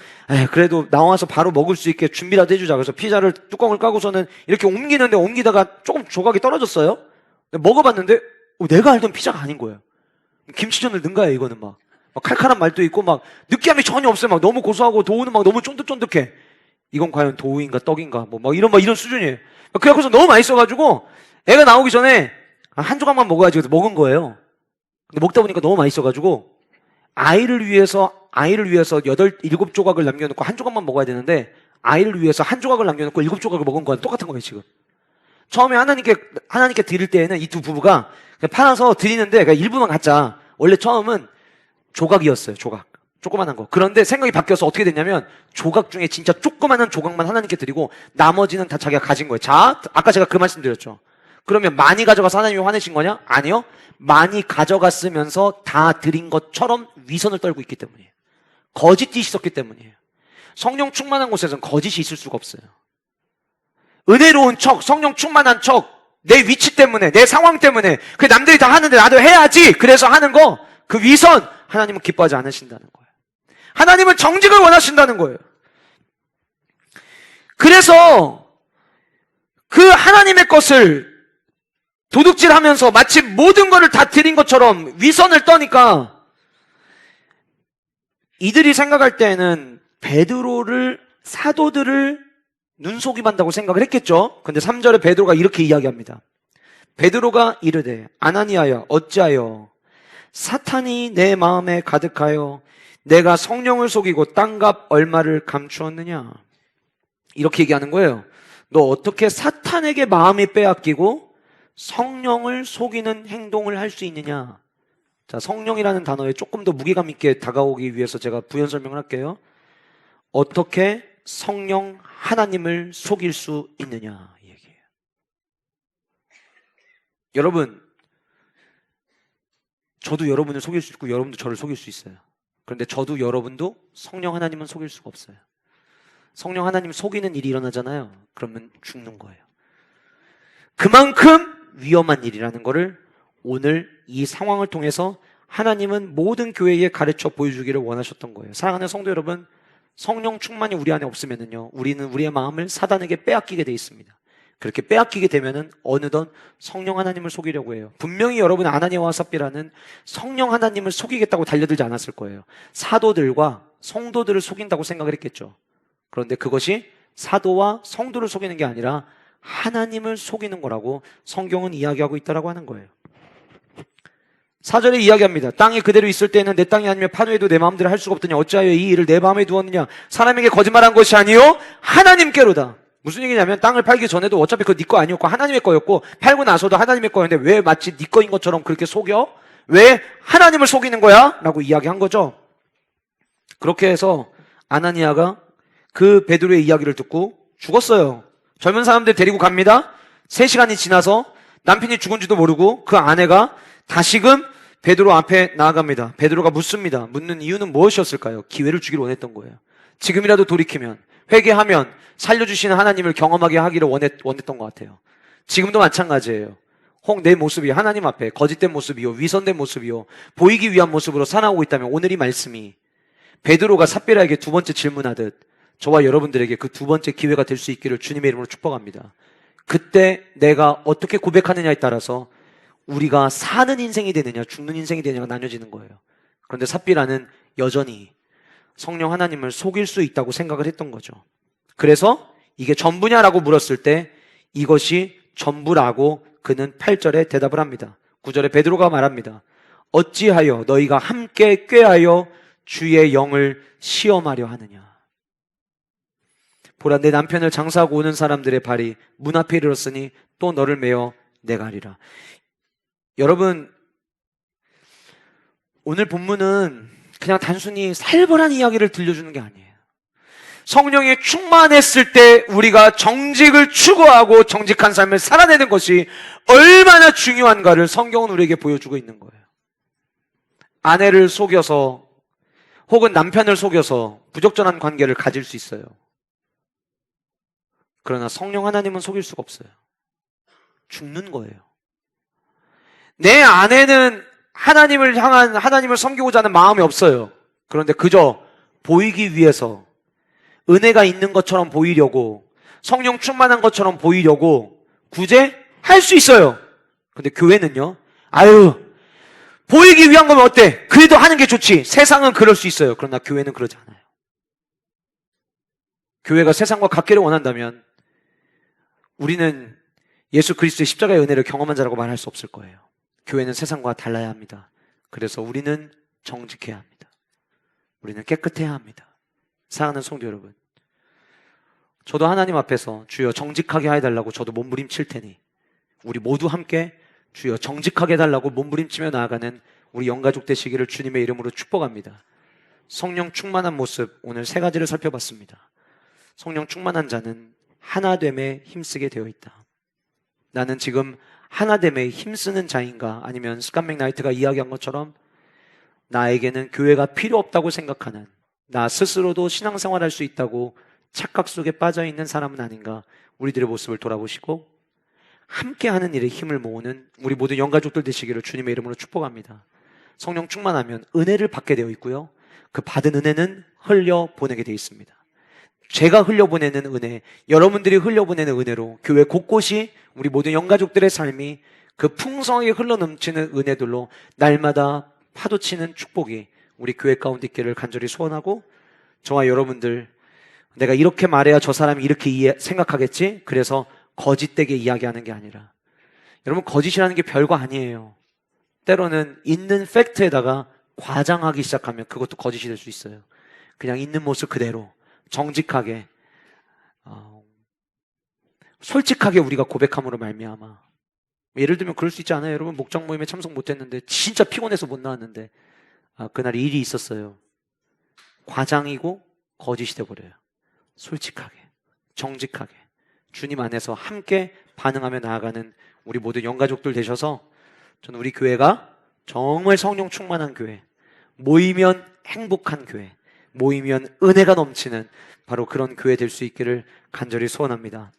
그래도 나와서 바로 먹을 수 있게 준비라도 해주자. 그래서 피자를 뚜껑을 까고서는 이렇게 옮기는데 옮기다가 조금 조각이 떨어졌어요. 먹어봤는데 내가 알던 피자가 아닌 거예요. 김치전을 넣은 거야. 이거는 막 칼칼한 말도 있고 막 느끼함이 전혀 없어요. 막 너무 고소하고 도우는 막 너무 쫀득쫀득해. 이건 과연 도우인가 떡인가 막 이런 수준이에요. 그래서 너무 맛있어가지고 애가 나오기 전에 한 조각만 먹어야지 그래서 먹은 거예요. 근데 먹다 보니까 너무 맛있어가지고 아이를 위해서 7조각을 남겨놓고 한 조각만 먹어야 되는데, 아이를 위해서 한 조각을 남겨놓고 7조각을 먹은 거랑 똑같은 거예요. 지금 처음에 하나님께 드릴 때에는 이 두 부부가 그냥 팔아서 드리는데, 그러니까 일부만 갖자. 원래 처음은 조각이었어요. 조그만한 거. 그런데 생각이 바뀌어서 어떻게 됐냐면, 조각 중에 진짜 조그만한 조각만 하나님께 드리고 나머지는 다 자기가 가진 거예요. 자, 아까 제가 그 말씀 드렸죠. 그러면 많이 가져가서 하나님이 화내신 거냐? 아니요. 많이 가져갔으면서 다 드린 것처럼 위선을 떨고 있기 때문이에요. 거짓이 있었기 때문이에요. 성령 충만한 곳에서는 거짓이 있을 수가 없어요. 은혜로운 척, 성령 충만한 척, 내 위치 때문에, 내 상황 때문에, 그 남들이 다 하는데 나도 해야지, 그래서 하는 거, 그 위선, 하나님은 기뻐하지 않으신다는 거예요. 하나님은 정직을 원하신다는 거예요. 그래서 그 하나님의 것을 도둑질하면서 마치 모든 것을 다 드린 것처럼 위선을 떠니까, 이들이 생각할 때에는 베드로를, 사도들을 눈속임한다고 생각을 했겠죠. 근데 3절에 베드로가 이렇게 이야기합니다. 베드로가 이르되 아나니아야 어찌하여 사탄이 내 마음에 가득하여 내가 성령을 속이고 땅값 얼마를 감추었느냐. 이렇게 얘기하는 거예요. 너 어떻게 사탄에게 마음이 빼앗기고 성령을 속이는 행동을 할 수 있느냐. 자, 성령이라는 단어에 조금 더 무게감 있게 다가오기 위해서 제가 부연 설명을 할게요. 어떻게 성령 하나님을 속일 수 있느냐 이 얘기예요. 여러분, 저도 여러분을 속일 수 있고 여러분도 저를 속일 수 있어요. 그런데 저도 여러분도 성령 하나님은 속일 수가 없어요. 성령 하나님 속이는 일이 일어나잖아요. 그러면 죽는 거예요. 그만큼 위험한 일이라는 것을 오늘 이 상황을 통해서 하나님은 모든 교회에 가르쳐 보여주기를 원하셨던 거예요. 사랑하는 성도 여러분, 성령 충만이 우리 안에 없으면요, 우리는 우리의 마음을 사단에게 빼앗기게 돼 있습니다. 그렇게 빼앗기게 되면은 어느덧 성령 하나님을 속이려고 해요. 분명히 여러분 아나니아와 삽비라는 성령 하나님을 속이겠다고 달려들지 않았을 거예요. 사도들과 성도들을 속인다고 생각을 했겠죠. 그런데 그것이 사도와 성도를 속이는 게 아니라 하나님을 속이는 거라고 성경은 이야기하고 있다라고 하는 거예요. 4절에 이야기합니다. 땅이 그대로 있을 때에는 내 땅이 아니면 파노해도 내 마음대로 할 수가 없더니 어찌하여 이 일을 내 마음에 두었느냐. 사람에게 거짓말한 것이 아니요 하나님께로다. 무슨 얘기냐면 땅을 팔기 전에도 어차피 그거 네 거 아니었고 하나님의 거였고, 팔고 나서도 하나님의 거였는데 왜 마치 네 거인 것처럼 그렇게 속여? 왜 하나님을 속이는 거야? 라고 이야기한 거죠. 그렇게 해서 아나니아가 그 베드로의 이야기를 듣고 죽었어요. 젊은 사람들 데리고 갑니다. 3시간이 지나서 남편이 죽은지도 모르고 그 아내가 다시금 베드로 앞에 나아갑니다. 베드로가 묻습니다. 묻는 이유는 무엇이었을까요? 기회를 주기를 원했던 거예요. 지금이라도 돌이키면, 회개하면 살려주시는 하나님을 경험하게 하기를 원했던 것 같아요. 지금도 마찬가지예요. 혹 내 모습이 하나님 앞에 거짓된 모습이요, 위선된 모습이요, 보이기 위한 모습으로 살아오고 있다면 오늘 이 말씀이 베드로가 삽비라에게 2번째 질문하듯 저와 여러분들에게 그 2번째 기회가 될 수 있기를 주님의 이름으로 축복합니다. 그때 내가 어떻게 고백하느냐에 따라서 우리가 사는 인생이 되느냐 죽는 인생이 되느냐가 나뉘어지는 거예요. 그런데 삽비라는 여전히 성령 하나님을 속일 수 있다고 생각을 했던 거죠. 그래서 이게 전부냐라고 물었을 때 이것이 전부라고 그는 8절에 대답을 합니다. 9절에 베드로가 말합니다. 어찌하여 너희가 함께 꾀하여 주의 영을 시험하려 하느냐. 보라, 내 남편을 장사하고 오는 사람들의 발이 문 앞에 이르렀으니 또 너를 메어 내가 하리라. 여러분, 오늘 본문은 그냥 단순히 살벌한 이야기를 들려주는 게 아니에요. 성령에 충만했을 때 우리가 정직을 추구하고 정직한 삶을 살아내는 것이 얼마나 중요한가를 성경은 우리에게 보여주고 있는 거예요. 아내를 속여서 혹은 남편을 속여서 부적절한 관계를 가질 수 있어요. 그러나 성령 하나님은 속일 수가 없어요. 죽는 거예요. 내 안에는 하나님을 향한, 하나님을 섬기고자 하는 마음이 없어요. 그런데 그저 보이기 위해서, 은혜가 있는 것처럼 보이려고, 성령 충만한 것처럼 보이려고 구제할 수 있어요. 근데 교회는요, 아유, 보이기 위한 거면 어때? 그래도 하는 게 좋지. 세상은 그럴 수 있어요. 그러나 교회는 그러지 않아요. 교회가 세상과 같기를 원한다면 우리는 예수 그리스도의 십자가의 은혜를 경험한 자라고 말할 수 없을 거예요. 교회는 세상과 달라야 합니다. 그래서 우리는 정직해야 합니다. 우리는 깨끗해야 합니다. 사랑하는 성도 여러분, 저도 하나님 앞에서 주여 정직하게 해달라고 저도 몸부림칠 테니 우리 모두 함께 주여 정직하게 해달라고 몸부림치며 나아가는 우리 영가족 되시기를 주님의 이름으로 축복합니다. 성령 충만한 모습, 오늘 3가지를 살펴봤습니다. 성령 충만한 자는 하나됨에 힘쓰게 되어 있다. 나는 지금 하나됨에 힘쓰는 자인가? 아니면 스캇 맥나이트가 이야기한 것처럼 나에게는 교회가 필요 없다고 생각하는, 나 스스로도 신앙생활할 수 있다고 착각 속에 빠져있는 사람은 아닌가? 우리들의 모습을 돌아보시고 함께하는 일에 힘을 모으는 우리 모든 영가족들 되시기를 주님의 이름으로 축복합니다. 성령 충만하면 은혜를 받게 되어 있고요, 그 받은 은혜는 흘려보내게 되어 있습니다. 제가 흘려보내는 은혜, 여러분들이 흘려보내는 은혜로 교회 곳곳이 우리 모든 영가족들의 삶이 그 풍성하게 흘러넘치는 은혜들로 날마다 파도치는 축복이 우리 교회 가운데 있기를 간절히 소원하고, 저와 여러분들, 내가 이렇게 말해야 저 사람이 이렇게 생각하겠지? 그래서 거짓되게 이야기하는 게 아니라, 여러분, 거짓이라는 게 별거 아니에요. 때로는 있는 팩트에다가 과장하기 시작하면 그것도 거짓이 될 수 있어요. 그냥 있는 모습 그대로 정직하게, 솔직하게 우리가 고백함으로 말미암아 예를 들면 그럴 수 있지 않아요? 여러분 목장 모임에 참석 못했는데 진짜 피곤해서 못 나왔는데 그날 일이 있었어요. 과장이고 거짓이 돼버려요. 솔직하게, 정직하게 주님 안에서 함께 반응하며 나아가는 우리 모두 영가족들 되셔서 저는 우리 교회가 정말 성령 충만한 교회, 모이면 행복한 교회, 모이면 은혜가 넘치는 바로 그런 교회 될 수 있기를 간절히 소원합니다.